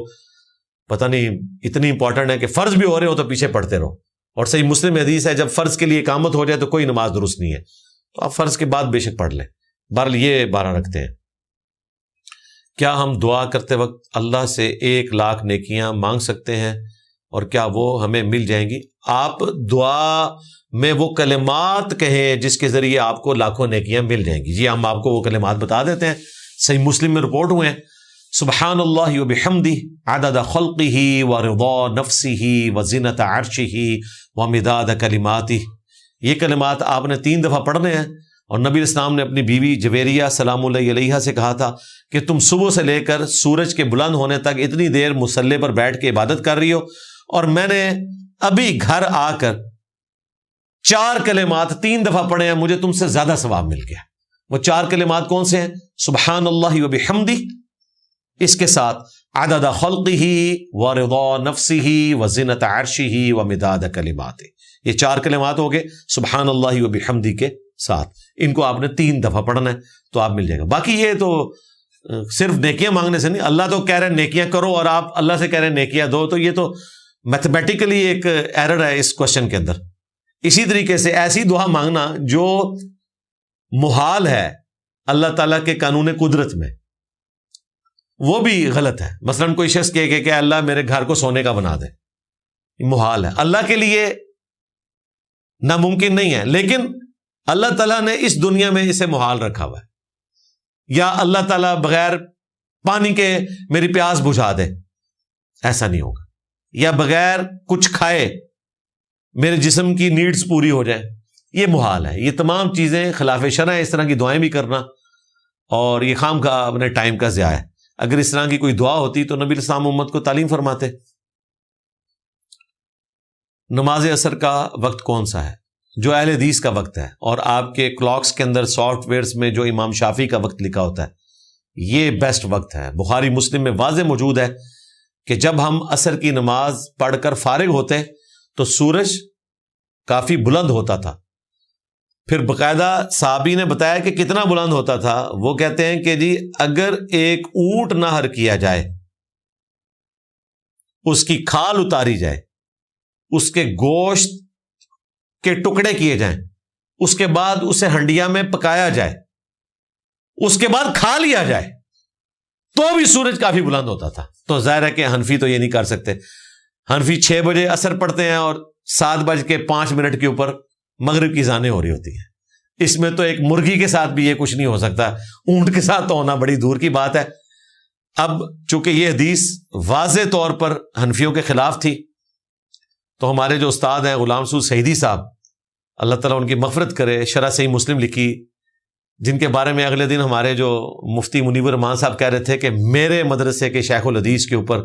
[SPEAKER 1] پتہ نہیں اتنی امپورٹنٹ ہے کہ فرض بھی ہو رہے ہو تو پیچھے پڑھتے رہو، اور صحیح مسلم میں حدیث ہے جب فرض کے لیے اقامت ہو جائے تو کوئی نماز درست نہیں ہے، تو آپ فرض کے بعد بے شک پڑھ لیں۔ بہرحال یہ 12 رکعتیں ہیں۔ کیا ہم دعا کرتے وقت اللہ سے 1 لاکھ نیکیاں مانگ سکتے ہیں، اور کیا وہ ہمیں مل جائیں گی؟ آپ دعا میں وہ کلمات کہیں جس کے ذریعے آپ کو لاکھوں نیکیاں مل جائیں گی۔ جی ہم آپ کو وہ کلمات بتا دیتے ہیں، صحیح مسلم میں رپورٹ ہوئے ہیں، سبحان اللہ وبحمدہ عدد خلقہ ورضا نفسہ وزنۃ عرشہ ومداد کلماتہ۔ یہ کلمات آپ نے 3 دفعہ پڑھنے ہیں، اور نبی اسلام نے اپنی بیوی جویریہ سلام اللہ علیہا سے کہا تھا کہ تم صبح سے لے کر سورج کے بلند ہونے تک اتنی دیر مصلی پر بیٹھ کے عبادت کر رہی ہو، اور میں نے ابھی گھر آ کر 4 کلمات 3 دفعہ پڑھے ہیں، مجھے تم سے زیادہ ثواب مل گیا۔ وہ 4 کلمات کون سے ہیں؟ سبحان اللہ وبحمدہ، اس کے ساتھ عدد خلقہ ورضا نفسہ وزنۃ عرشہ ومداد کلماتہ۔ یہ 4 کلمات ہو گئے سبحان اللہ وبحمدہ کے ساتھ، ان کو آپ نے 3 دفعہ پڑھنا ہے تو آپ مل جائے گا۔ باقی یہ تو صرف نیکیاں مانگنے سے نہیں، اللہ تو کہہ رہے ہیں نیکیاں کرو اور آپ اللہ سے کہہ رہے ہیں نیکیاں دو، تو یہ تو میتھمیٹیکلی ایک ایرر ہے اس کوشچن کے اندر۔ اسی طریقے سے ایسی دعا مانگنا جو محال ہے اللہ تعالیٰ کے قانون قدرت میں، وہ بھی غلط ہے۔ مثلاً کوئی شخص کہے کہ اللہ میرے گھر کو سونے کا بنا دے، محال ہے، اللہ کے لیے ناممکن نہیں ہے، لیکن اللہ تعالیٰ نے اس دنیا میں اسے محال رکھا ہوا ہے۔ یا اللہ تعالیٰ بغیر پانی کے میری پیاس بجھا دے، ایسا نہیں ہوگا۔ یا بغیر کچھ کھائے میرے جسم کی نیڈز پوری ہو جائے، یہ محال ہے۔ یہ تمام چیزیں خلاف شرع ہیں، اس طرح کی دعائیں بھی کرنا، اور یہ خام کا اپنے ٹائم کا ضیاع ہے۔ اگر اس طرح کی کوئی دعا ہوتی تو نبی اسلام امت کو تعلیم فرماتے۔ نماز عصر کا وقت کون سا ہے؟ جو اہل حدیث کا وقت ہے، اور آپ کے کلاکس کے اندر سافٹ ویئرز میں جو امام شافعی کا وقت لکھا ہوتا ہے، یہ بیسٹ وقت ہے۔ بخاری مسلم میں واضح موجود ہے کہ جب ہم عصر کی نماز پڑھ کر فارغ ہوتے تو سورج کافی بلند ہوتا تھا۔ پھر باقاعدہ صحابی نے بتایا کہ کتنا بلند ہوتا تھا، وہ کہتے ہیں کہ جی اگر ایک اونٹ نہر کیا جائے اس کی کھال اتاری جائے، اس کے گوشت کے ٹکڑے کیے جائیں، اس کے بعد اسے ہنڈیا میں پکایا جائے، اس کے بعد کھا لیا جائے، تو بھی سورج کافی بلند ہوتا تھا۔ تو ظاہر ہے کہ حنفی تو یہ نہیں کر سکتے۔ حنفی 6 بجے عصر پڑھتے ہیں اور 7:05 کے اوپر مغرب کی اذانیں ہو رہی ہوتی ہیں۔ اس میں تو ایک مرغی کے ساتھ بھی یہ کچھ نہیں ہو سکتا، اونٹ کے ساتھ تو ہونا بڑی دور کی بات ہے۔ اب چونکہ یہ حدیث واضح طور پر حنفیوں کے خلاف تھی، تو ہمارے جو استاد ہیں غلام سعود سعیدی صاحب، اللہ تعالیٰ ان کی مغفرت کرے، شرح صحیح مسلم لکھی، جن کے بارے میں اگلے دن ہمارے جو مفتی منیب الرحمان صاحب کہہ رہے تھے کہ میرے مدرسے کے شیخ الحدیث کے اوپر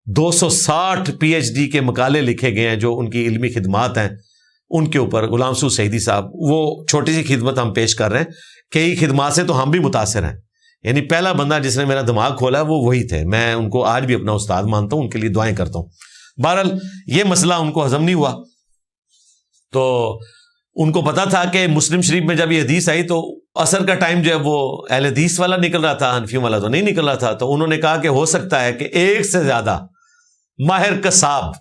[SPEAKER 1] 260 PhD کے مقالے لکھے گئے ہیں، جو ان کی علمی خدمات ہیں ان کے اوپر، غلام سعود سعیدی صاحب، وہ چھوٹی سی خدمت ہم پیش کر رہے ہیں۔ کئی خدمات سے تو ہم بھی متاثر ہیں، یعنی پہلا بندہ جس نے میرا دماغ کھولا وہ وہی تھے۔ میں ان کو آج بھی اپنا استاد مانتا ہوں، ان کے لیے دعائیں کرتا ہوں۔ بہرحال یہ مسئلہ ان کو ہضم نہیں ہوا، تو ان کو پتا تھا کہ مسلم شریف میں جب یہ حدیث آئی تو عصر کا ٹائم جو ہے وہ اہل حدیث والا نکل رہا تھا، حنفیوں والا تو نہیں نکل رہا تھا۔ تو انہوں نے کہا کہ ہو سکتا ہے کہ ایک سے زیادہ ماہر قصاب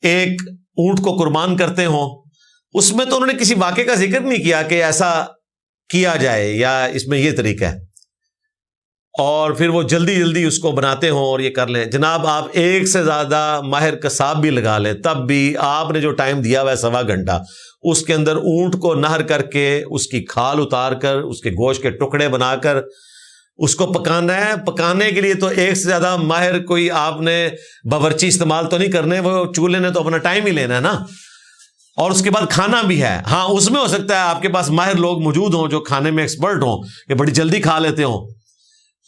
[SPEAKER 1] ایک اونٹ کو قربان کرتے ہوں۔ اس میں تو انہوں نے کسی واقعے کا ذکر نہیں کیا کہ ایسا کیا جائے یا اس میں یہ طریقہ ہے، اور پھر وہ جلدی جلدی اس کو بناتے ہوں اور یہ کر لیں۔ جناب آپ ایک سے زیادہ ماہر قصاب بھی لگا لیں، تب بھی آپ نے جو ٹائم دیا ہوا ہے 1.25 گھنٹہ، اس کے اندر اونٹ کو نہر کر کے، اس کی کھال اتار کر، اس کے گوشت کے ٹکڑے بنا کر اس کو پکانا ہے۔ پکانے کے لیے تو ایک سے زیادہ ماہر کوئی آپ نے باورچی استعمال تو نہیں کرنے، وہ چولہے نے تو اپنا ٹائم ہی لینا ہے نا، اور اس کے بعد کھانا بھی ہے۔ ہاں اس میں ہو سکتا ہے آپ کے پاس ماہر لوگ موجود ہوں جو کھانے میں ایکسپرٹ ہوں، کہ بڑی جلدی کھا لیتے ہوں،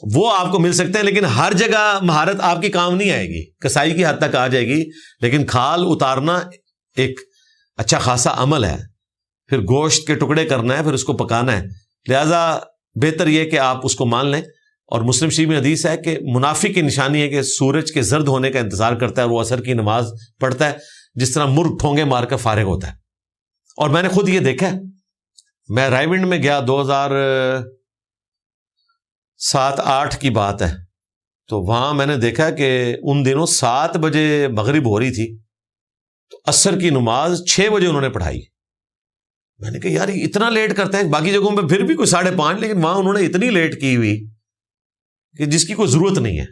[SPEAKER 1] وہ آپ کو مل سکتے ہیں، لیکن ہر جگہ مہارت آپ کی کام نہیں آئے گی، کسائی کی حد تک آ جائے گی، لیکن کھال اتارنا ایک اچھا خاصا عمل ہے، پھر گوشت کے ٹکڑے کرنا ہے، پھر اس کو پکانا ہے۔ لہذا بہتر یہ کہ آپ اس کو مان لیں۔ اور مسلم شریف میں حدیث ہے کہ منافق کی نشانی ہے کہ سورج کے زرد ہونے کا انتظار کرتا ہے اور وہ عصر کی نماز پڑھتا ہے جس طرح مرغ ٹھونگے مار کر فارغ ہوتا ہے۔ اور میں نے خود یہ دیکھا ہے، میں رائے ونڈ میں گیا 2007-08 کی بات ہے، تو وہاں میں نے دیکھا کہ ان دنوں 7 بجے مغرب ہو رہی تھی، تو عصر کی نماز 6 بجے انہوں نے پڑھائی۔ میں نے کہا یار اتنا لیٹ کرتے ہیں، باقی جگہوں پہ پھر بھی کوئی 5:30، لیکن وہاں انہوں نے اتنی لیٹ کی ہوئی کہ جس کی کوئی ضرورت نہیں ہے،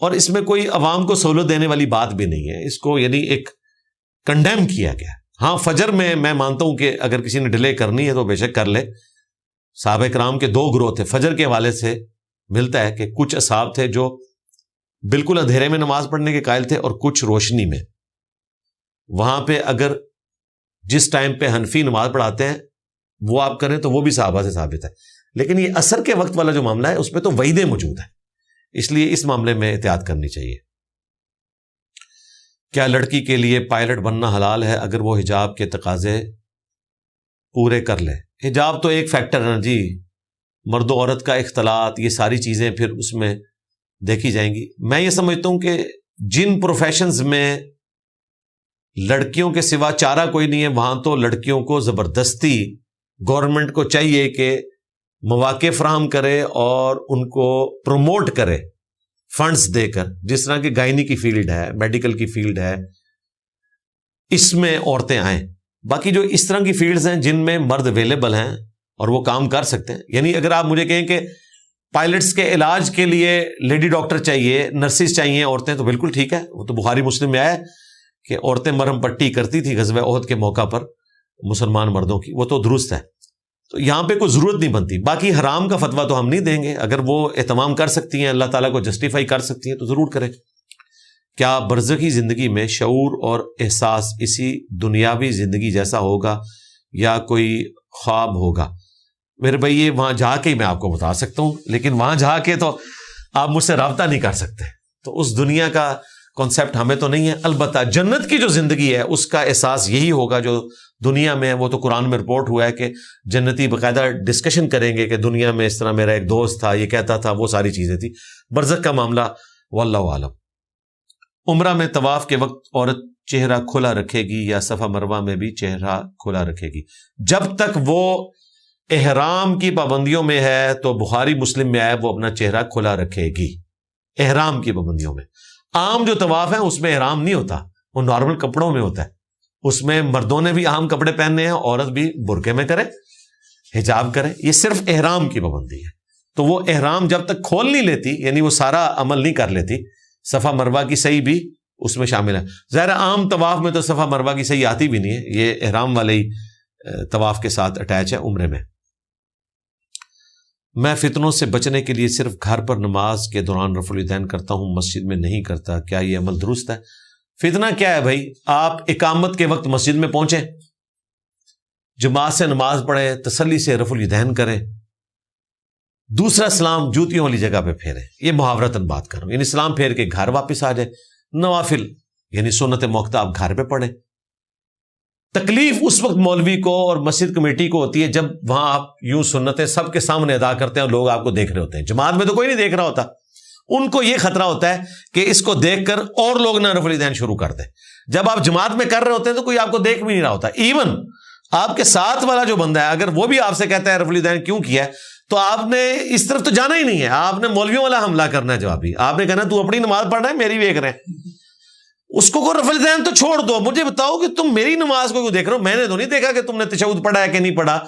[SPEAKER 1] اور اس میں کوئی عوام کو سہولت دینے والی بات بھی نہیں ہے، اس کو یعنی ایک کنڈیم کیا گیا۔ ہاں فجر میں مانتا ہوں کہ اگر کسی نے ڈیلے کرنی ہے تو بے شک کر لے۔ صحابہ کرام کے 2 گروہ تھے، فجر کے حوالے سے ملتا ہے کہ کچھ اصحاب تھے جو بالکل اندھیرے میں نماز پڑھنے کے قائل تھے اور کچھ روشنی میں۔ وہاں پہ اگر جس ٹائم پہ حنفی نماز پڑھاتے ہیں وہ آپ کریں تو وہ بھی صحابہ سے ثابت ہے، لیکن یہ عصر کے وقت والا جو معاملہ ہے اس میں تو وعیدیں موجود ہیں، اس لیے اس معاملے میں احتیاط کرنی چاہیے۔ کیا لڑکی کے لیے پائلٹ بننا حلال ہے اگر وہ حجاب کے تقاضے پورے کر لے؟ حجاب تو ایک فیکٹر ہے نا جی، مرد و عورت کا اختلاط، یہ ساری چیزیں پھر اس میں دیکھی جائیں گی۔ میں یہ سمجھتا ہوں کہ جن پروفیشنز میں لڑکیوں کے سوا چارہ کوئی نہیں ہے، وہاں تو لڑکیوں کو زبردستی گورنمنٹ کو چاہیے کہ مواقع فراہم کرے اور ان کو پروموٹ کرے فنڈز دے کر، جس طرح کہ گائنی کی فیلڈ ہے، میڈیکل کی فیلڈ ہے، اس میں عورتیں آئیں۔ باقی جو اس طرح کی فیلڈز ہیں جن میں مرد اویلیبل ہیں اور وہ کام کر سکتے ہیں، یعنی اگر آپ مجھے کہیں کہ پائلٹس کے علاج کے لیے لیڈی ڈاکٹر چاہیے، نرسز چاہیے عورتیں، تو بالکل ٹھیک ہے، وہ تو بخاری مسلم میں آیا کہ عورتیں مرہم پٹی کرتی تھی غزوہ احد کے موقع پر مسلمان مردوں کی، وہ تو درست ہے، تو یہاں پہ کوئی ضرورت نہیں بنتی۔ باقی حرام کا فتویٰ تو ہم نہیں دیں گے، اگر وہ اہتمام کر سکتی ہیں، اللہ تعالیٰ کو جسٹیفائی کر سکتی ہیں تو ضرور کریں۔ کیا برزخی زندگی میں شعور اور احساس اسی دنیاوی زندگی جیسا ہوگا یا کوئی خواب ہوگا؟ میرے بھائی یہ وہاں جا کے ہی میں آپ کو بتا سکتا ہوں، لیکن وہاں جا کے تو آپ مجھ سے رابطہ نہیں کر سکتے، تو اس دنیا کا کانسیپٹ ہمیں تو نہیں ہے۔ البتہ جنت کی جو زندگی ہے اس کا احساس یہی ہوگا جو دنیا میں، وہ تو قرآن میں رپورٹ ہوا ہے کہ جنتی باقاعدہ ڈسکشن کریں گے کہ دنیا میں اس طرح میرا ایک دوست تھا، یہ کہتا تھا، وہ ساری چیزیں تھی۔ برزخ کا معاملہ واللہ عالم۔ عمرہ میں طواف کے وقت عورت چہرہ کھلا رکھے گی یا صفا مروہ میں بھی چہرہ کھلا رکھے گی؟ جب تک وہ احرام کی پابندیوں میں ہے تو بخاری مسلم میں آیا وہ اپنا چہرہ کھلا رکھے گی، احرام کی پابندیوں میں۔ عام جو طواف ہے اس میں احرام نہیں ہوتا، وہ نارمل کپڑوں میں ہوتا ہے، اس میں مردوں نے بھی عام کپڑے پہننے ہیں، عورت بھی برقعے میں کرے، حجاب کرے، یہ صرف احرام کی پابندی ہے۔ تو وہ احرام جب تک کھول نہیں لیتی، یعنی وہ سارا عمل نہیں کر لیتی، صفا مروہ کی سعی بھی اس میں شامل ہے۔ ظاہر عام طواف میں تو صفا مروہ کی سعی آتی بھی نہیں ہے، یہ احرام والے ہی طواف کے ساتھ اٹیچ ہے عمرے میں۔ میں فتنوں سے بچنے کے لیے صرف گھر پر نماز کے دوران رفع الیدین کرتا ہوں، مسجد میں نہیں کرتا، کیا یہ عمل درست ہے؟ فتنہ کیا ہے بھائی؟ آپ اقامت کے وقت مسجد میں پہنچیں، جماعت سے نماز پڑھیں، تسلی سے رفع الیدین کریں، دوسرا سلام جوتیوں والی جگہ پہ پھیریں، یہ محاورتاً بات کر رہا ہوں، یعنی سلام پھیر کے گھر واپس آ جائے۔ نوافل یعنی سنت موقتہ آپ گھر پہ پڑھیں۔ تکلیف اس وقت مولوی کو اور مسجد کمیٹی کو ہوتی ہے جب وہاں آپ یوں سنتیں سب کے سامنے ادا کرتے ہیں اور لوگ آپ کو دیکھ رہے ہوتے ہیں، جماعت میں تو کوئی نہیں دیکھ رہا ہوتا، ان کو یہ خطرہ ہوتا ہے کہ اس کو دیکھ کر اور لوگ نہ رفع الیدین شروع کر دیں۔ جب آپ جماعت میں کر رہے ہوتے ہیں تو کوئی آپ کو دیکھ بھی نہیں رہا ہوتا، ایون آپ کے ساتھ والا جو بندہ ہے اگر وہ بھی آپ سے کہتا ہے رفع الیدین کیوں کیا ہے، تو آپ نے اس طرف تو جانا ہی نہیں ہے، آپ نے مولویوں والا حملہ کرنا ہے، جوابی آپ نے کہنا تو اپنی نماز پڑھ رہا ہے میری بھی دیکھ رہے ہیں، اس کو رفع الیدین تو چھوڑ دو، مجھے بتاؤ کہ تم میری نماز کو کیوں دیکھ رہے ہو؟ میں نے تو نہیں دیکھا کہ تم نے تشہد پڑھا ہے کہ نہیں پڑھا،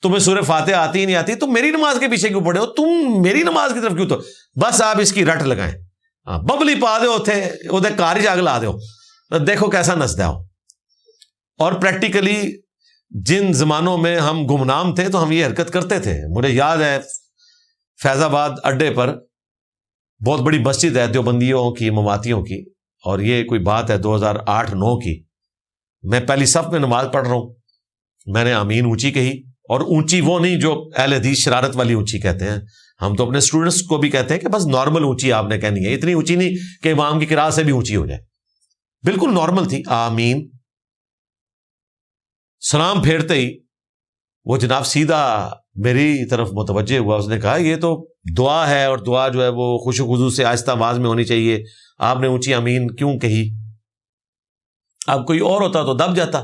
[SPEAKER 1] تمہیں سورہ فاتحہ آتی ہی نہیں آتی، تم میری نماز کے پیچھے کیوں پڑھے ہو؟ تم میری نماز کی طرف کیوں؟ تو بس آپ اس کی رٹ لگائیں، ببلی پا دو تھے ادھر کارج آگ لا دو، دیکھو کیسا نسدہ ہو۔ اور پریکٹیکلی جن زمانوں میں ہم گمنام تھے تو ہم یہ حرکت کرتے تھے۔ مجھے یاد ہے فیض آباد اڈے پر بہت بڑی مسجد ہے دیوبندیوں کی، مماتیوں کی، اور یہ کوئی بات ہے 2008-9 کی، میں پہلی صف میں نماز پڑھ رہا ہوں، میں نے آمین اونچی کہی، اور اونچی وہ نہیں جو اہل حدیث شرارت والی اونچی کہتے ہیں، ہم تو اپنے اسٹوڈنٹس کو بھی کہتے ہیں کہ بس نارمل اونچی آپ نے کہنی ہے، اتنی اونچی نہیں کہ امام کی قراءت سے بھی اونچی ہو جائے، بالکل نارمل تھی، آمین۔ سلام پھیرتے ہی وہ جناب سیدھا میری طرف متوجہ ہوا، اس نے کہا یہ تو دعا ہے، اور دعا جو ہے وہ خوش و خضوع سے آہستہ آواز میں ہونی چاہیے، آپ نے اونچی آمین کیوں کہی؟ اب کوئی اور ہوتا تو دب جاتا۔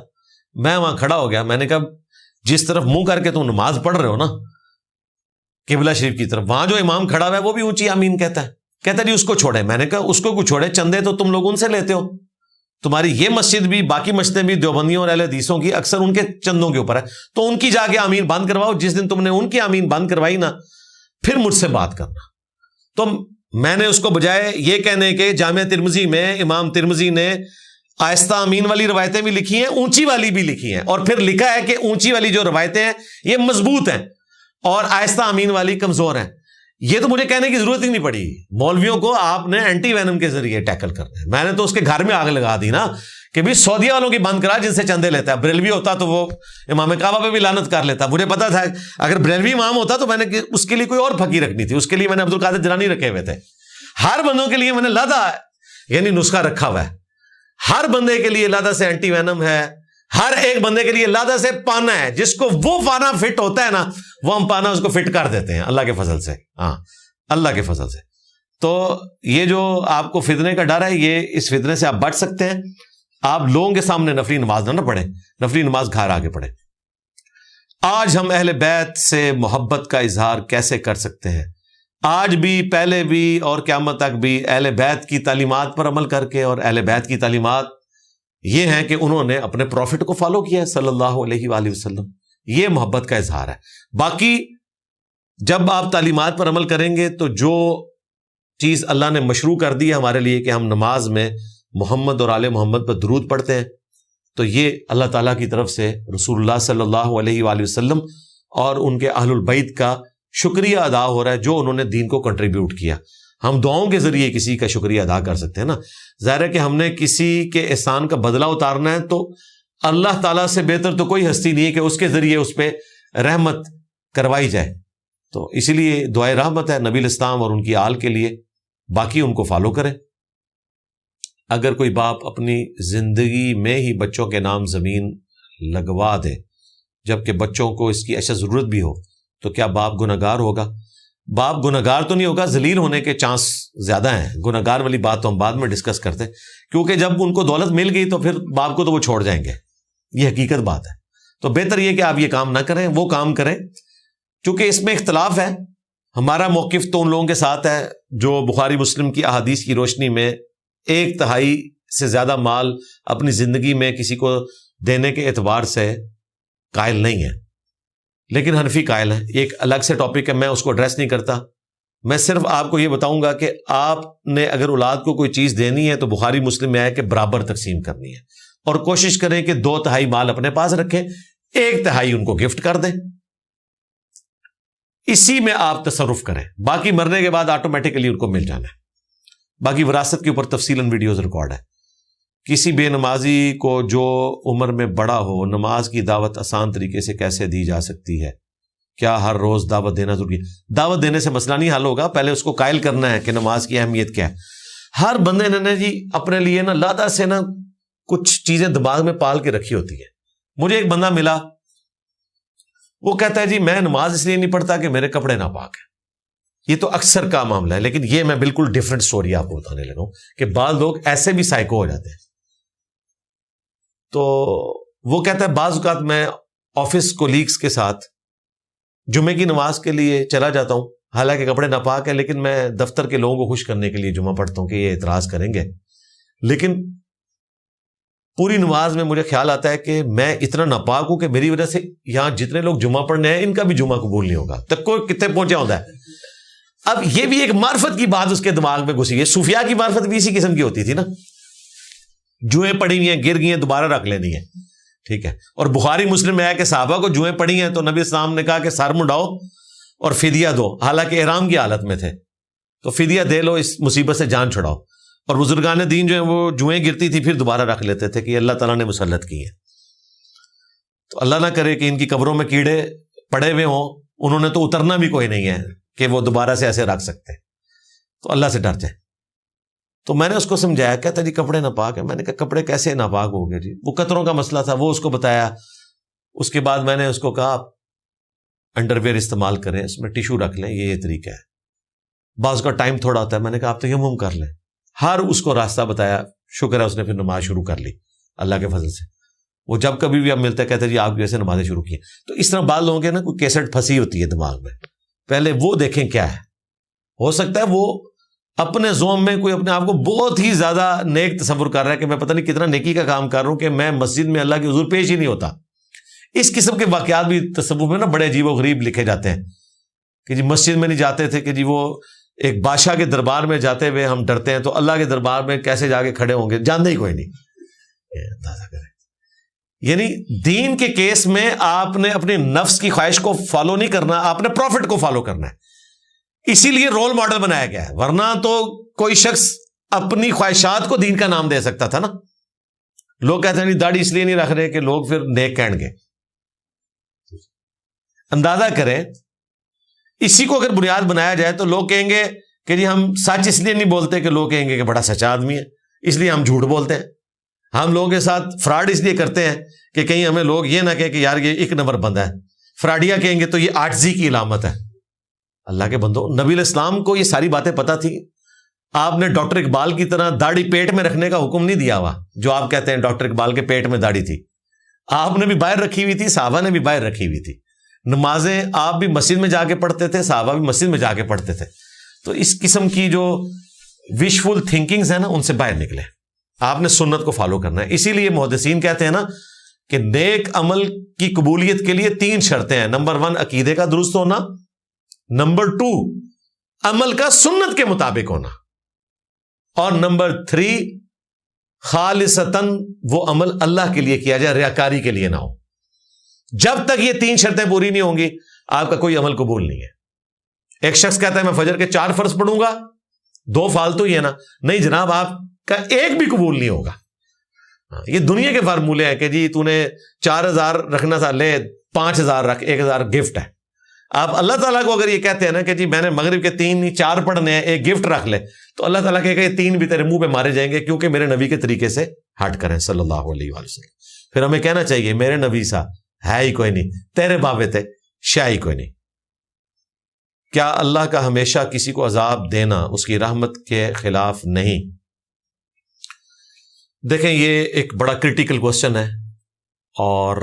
[SPEAKER 1] میں وہاں کھڑا ہو گیا، میں نے کہا جس طرف منہ کر کے تم نماز پڑھ رہے ہو نا قبلہ شریف کی طرف، وہاں جو امام کھڑا ہوا ہے وہ بھی اونچی آمین کہتا ہے، کہتا جی اس کو چھوڑے۔ میں نے کہا اس کو کیوں چھوڑے؟ چندے تو تم لوگ ان سے لیتے ہو، تمہاری یہ مسجد بھی باقی مسجدیں بھی دیوبندیوں اور اہل حدیثوں کی اکثر ان کے چندوں کے اوپر ہے، تو ان کی جا کے آمین بند کرواؤ، جس دن تم نے ان کی آمین بند کروائی نا پھر مجھ سے بات کرنا۔ تو میں نے اس کو بجائے یہ کہنے کے جامعہ ترمذی میں امام ترمذی نے آہستہ آمین والی روایتیں بھی لکھی ہیں، اونچی والی بھی لکھی ہیں، اور پھر لکھا ہے کہ اونچی والی جو روایتیں ہیں یہ مضبوط ہیں اور آہستہ آمین والی کمزور ہیں۔ یہ تو مجھے کہنے کی ضرورت ہی نہیں پڑی، مولویوں کو آپ نے اینٹی وینم کے ذریعے ٹیکل کرنا ہے۔ میں نے تو اس کے گھر میں آگ لگا دی نا کہ بھی سعودیہ والوں کی بند کرا جن سے چندے لیتا ہے، بریلوی ہوتا تو وہ امام کعبہ پہ بھی لعنت کر لیتا، مجھے پتا تھا اگر بریلوی امام ہوتا تو میں نے اس کے لیے کوئی اور پھکی رکھنی تھی، اس کے لیے میں نے عبدالقادر جیلانی رکھے ہوئے تھے۔ ہر بندوں کے لیے میں نے لادا یعنی نسخہ رکھا ہوا ہے، ہر بندے کے لیے لادا سے اینٹی وینم ہے، ہر ایک بندے کے لیے لادا سے پانا ہے، جس کو وہ پانا فٹ ہوتا ہے نا وہ ہم پانا اس کو فٹ کر دیتے ہیں اللہ کے فضل سے، ہاں اللہ کے فضل سے۔ تو یہ جو آپ کو فتنے کا ڈر ہے، یہ اس فتنے سے آپ بچ سکتے ہیں، آپ لوگوں کے سامنے نفلی نماز نہ پڑھیں، نفلی نماز گھر آ کے پڑھیں۔ آج ہم اہل بیت سے محبت کا اظہار کیسے کر سکتے ہیں؟ آج بھی، پہلے بھی اور قیامت تک بھی اہل بیت کی تعلیمات پر عمل کر کے، اور اہل بیت کی تعلیمات یہ ہیں کہ انہوں نے اپنے پروفٹ کو فالو کیا ہے صلی اللہ علیہ وآلہ وسلم، یہ محبت کا اظہار ہے۔ باقی جب آپ تعلیمات پر عمل کریں گے تو جو چیز اللہ نے مشروع کر دی ہے ہمارے لیے کہ ہم نماز میں محمد اور آل محمد پر درود پڑھتے ہیں، تو یہ اللہ تعالیٰ کی طرف سے رسول اللہ صلی اللہ علیہ وآلہ وسلم اور ان کے اہل البیت کا شکریہ ادا ہو رہا ہے جو انہوں نے دین کو کنٹریبیوٹ کیا۔ ہم دعاؤں کے ذریعے کسی کا شکریہ ادا کر سکتے ہیں نا، ظاہر ہے کہ ہم نے کسی کے احسان کا بدلہ اتارنا ہے تو اللہ تعالیٰ سے بہتر تو کوئی ہستی نہیں ہے کہ اس کے ذریعے اس پہ رحمت کروائی جائے، تو اسی لیے دعائے رحمت ہے نبی الاسلام اور ان کی آل کے لیے، باقی ان کو فالو کریں۔ اگر کوئی باپ اپنی زندگی میں ہی بچوں کے نام زمین لگوا دے جبکہ بچوں کو اس کی اشد ضرورت بھی ہو تو کیا باپ گنہگار ہوگا؟ باپ گنہگار تو نہیں ہوگا، ذلیل ہونے کے چانس زیادہ ہیں۔ گنہگار والی بات تو ہم بعد میں ڈسکس کرتے ہیں، کیونکہ جب ان کو دولت مل گئی تو پھر باپ کو تو وہ چھوڑ جائیں گے، یہ حقیقت بات ہے۔ تو بہتر یہ کہ آپ یہ کام نہ کریں، وہ کام کریں، چونکہ اس میں اختلاف ہے۔ ہمارا موقف تو ان لوگوں کے ساتھ ہے جو بخاری مسلم کی احادیث کی روشنی میں 1/3 سے زیادہ مال اپنی زندگی میں کسی کو دینے کے اعتبار سے قائل نہیں ہے، لیکن حنفی قائل ہے. ایک الگ سے ٹاپک ہے، میں اس کو ایڈریس نہیں کرتا. میں صرف آپ کو یہ بتاؤں گا کہ آپ نے اگر اولاد کو کوئی چیز دینی ہے تو بخاری مسلم میں ہے کہ برابر تقسیم کرنی ہے، اور کوشش کریں کہ 2/3 مال اپنے پاس رکھیں، 1/3 ان کو گفٹ کر دیں. اسی میں آپ تصرف کریں، باقی مرنے کے بعد آٹومیٹکلی ان کو مل جانا ہے. باقی وراثت کے اوپر تفصیلاً ویڈیوز ریکارڈ ہے. کسی بے نمازی کو جو عمر میں بڑا ہو نماز کی دعوت آسان طریقے سے کیسے دی جا سکتی ہے؟ کیا ہر روز دعوت دینا ضروری ہے؟ دعوت دینے سے مسئلہ نہیں حل ہوگا، پہلے اس کو قائل کرنا ہے کہ نماز کی اہمیت کیا ہے. ہر بندے نے جی اپنے لیے نا لادہ سے نا کچھ چیزیں دماغ میں پال کے رکھی ہوتی ہیں. مجھے ایک بندہ ملا، وہ کہتا ہے جی میں نماز اس لیے نہیں پڑھتا کہ میرے کپڑے ناپاک ہیں. یہ تو اکثر کا معاملہ ہے، لیکن یہ میں بالکل ڈیفرنٹ سٹوری آپ کو بتانے لگا ہوں کہ بعض لوگ ایسے بھی سائیکو ہو جاتے ہیں. تو وہ کہتا ہے بعض اوقات میں آفس کولیگز کے ساتھ جمعے کی نماز کے لیے چلا جاتا ہوں، حالانکہ کپڑے ناپاک ہیں، لیکن میں دفتر کے لوگوں کو خوش کرنے کے لیے جمعہ پڑھتا ہوں کہ یہ اعتراض کریں گے. لیکن پوری نماز میں مجھے خیال آتا ہے کہ میں اتنا ناپاک ہوں کہ میری وجہ سے یہاں جتنے لوگ جمعہ پڑھنے ہیں ان کا بھی جمعہ قبول نہیں ہوگا. تک کوئی کتنے پہنچا ہوتا ہے. اب یہ بھی ایک معرفت کی بات اس کے دماغ میں گھسی ہے. صوفیاء کی معرفت بھی اسی قسم کی ہوتی تھی نا، جوئیں پڑی ہوئی ہیں گر گئی ہیں دوبارہ رکھ لینی ہے، ٹھیک ہے. اور بخاری مسلم میں ہے کہ صحابہ کو جوئیں پڑی ہیں تو نبی اسلام نے کہا کہ سر منڈاؤ اور فدیہ دو، حالانکہ احرام کی حالت میں تھے، تو فدیہ دے لو، اس مصیبت سے جان چھڑاؤ. اور بزرگان دین جو ہیں وہ جوئیں گرتی تھی پھر دوبارہ رکھ لیتے تھے کہ یہ اللہ تعالیٰ نے مسلط کی ہیں. تو اللہ نہ کرے کہ ان کی قبروں میں کیڑے پڑے ہوئے ہوں، انہوں نے تو اترنا بھی کوئی نہیں ہے کہ وہ دوبارہ سے ایسے رکھ سکتے. تو اللہ سے ڈر جائے. تو میں نے اس کو سمجھایا، کہتا جی کپڑے ناپاک ہیں. میں نے کہا کپڑے کیسے ناپاک ہو گئے؟ جی وہ قطروں کا مسئلہ تھا، وہ اس کو بتایا. اس کے بعد میں نے اس کو کہا آپ انڈر ویئر استعمال کریں، اس میں ٹیشو رکھ لیں، یہ طریقہ ہے. بعض کا ٹائم تھوڑا ہوتا ہے، میں نے کہا آپ تیمم کر لیں. ہر اس کو راستہ بتایا. شکر ہے اس نے پھر نماز شروع کر لی اللہ کے فضل سے. وہ جب کبھی بھی اب ملتا ہے کہتے ہیں جی آپ کیسے نمازیں شروع کی. تو اس طرح بعض لوگوں کے نا کوئی کیسٹ پھنسی ہوتی ہے دماغ میں، پہلے وہ دیکھیں کیا ہے. ہو سکتا ہے وہ اپنے زوم میں کوئی اپنے آپ کو بہت ہی زیادہ نیک تصور کر رہا ہے کہ میں پتہ نہیں کتنا نیکی کا کام کر رہا ہوں کہ میں مسجد میں اللہ کے حضور پیش ہی نہیں ہوتا. اس قسم کے واقعات بھی تصور میں نا بڑے عجیب و غریب لکھے جاتے ہیں کہ جی مسجد میں نہیں جاتے تھے کہ جی وہ ایک بادشاہ کے دربار میں جاتے ہوئے ہم ڈرتے ہیں، تو اللہ کے دربار میں کیسے جا کے کھڑے ہوں گے، جانتے ہی کوئی نہیں. اندازہ کریں. یعنی دین کے کیس میں آپ نے اپنے نفس کی خواہش کو فالو نہیں کرنا، آپ نے پروفٹ کو فالو کرنا ہے. اسی لیے رول ماڈل بنایا گیا ہے، ورنہ تو کوئی شخص اپنی خواہشات کو دین کا نام دے سکتا تھا نا. لوگ کہتے ہیں داڑھی اس لیے نہیں رکھ رہے کہ لوگ پھر نیک کہیں گے. اندازہ کریں اسی کو اگر بنیاد بنایا جائے تو لوگ کہیں گے کہ جی ہم سچ اس لیے نہیں بولتے کہ لوگ کہیں گے کہ بڑا سچا آدمی ہے، اس لیے ہم جھوٹ بولتے ہیں. ہم لوگوں کے ساتھ فراڈ اس لیے کرتے ہیں کہ کہیں ہمیں لوگ یہ نہ کہیں کہ یار یہ ایک نمبر بندہ ہے. فراڈیا کہیں گے تو یہ عاجزی کی علامت ہے. اللہ کے بندو، نبی علیہ السلام کو یہ ساری باتیں پتہ تھی. آپ نے ڈاکٹر اقبال کی طرح داڑھی پیٹ میں رکھنے کا حکم نہیں دیا ہوا جو آپ کہتے ہیں ڈاکٹر اقبال کے پیٹ میں داڑھی تھی. آپ نے بھی باہر رکھی ہوئی تھی، صحابہ نے بھی باہر رکھی ہوئی تھی. نمازیں آپ بھی مسجد میں جا کے پڑھتے تھے، صحابہ بھی مسجد میں جا کے پڑھتے تھے. تو اس قسم کی جو وشفل تھنکنگز ہیں نا ان سے باہر نکلے. آپ نے سنت کو فالو کرنا ہے. اسی لیے محدثین کہتے ہیں نا کہ نیک عمل کی قبولیت کے لیے 3 شرطیں ہیں. نمبر 1 عقیدے کا درست ہونا، نمبر 2 عمل کا سنت کے مطابق ہونا، اور نمبر 3 خالصتاً وہ عمل اللہ کے لیے کیا جائے، ریاکاری کے لیے نہ ہو. جب تک یہ 3 شرطیں پوری نہیں ہوں گی آپ کا کوئی عمل قبول نہیں ہے. ایک شخص کہتا ہے میں فجر کے 4 فرض پڑھوں گا، 2 فالتو ہی ہے نا. نہیں جناب، آپ کا ایک بھی قبول نہیں ہوگا. یہ دنیا کے فارمولے ہیں کہ جی تو نے 4000 رکھنا تھا، لے 5000 رکھ، 1000 گفٹ ہے. آپ اللہ تعالیٰ کو اگر یہ کہتے ہیں نا کہ جی میں نے مغرب کے 3 نہیں 4 پڑھنے ہیں، ایک گفٹ رکھ لے، تو اللہ تعالیٰ کہے گا یہ 3 بھی تیرے منہ پہ مارے جائیں گے کیونکہ میرے نبی کے طریقے سے ہٹ کریں صلی اللہ علیہ وآلہ وسلم. پھر ہمیں کہنا چاہیے میرے نبی سا ہے ہی کوئی نہیں، تیرے بابے تھے شاہ ہی کوئی نہیں. کیا اللہ کا ہمیشہ کسی کو عذاب دینا اس کی رحمت کے خلاف نہیں؟ دیکھیں یہ ایک بڑا کرٹیکل کوسچن ہے اور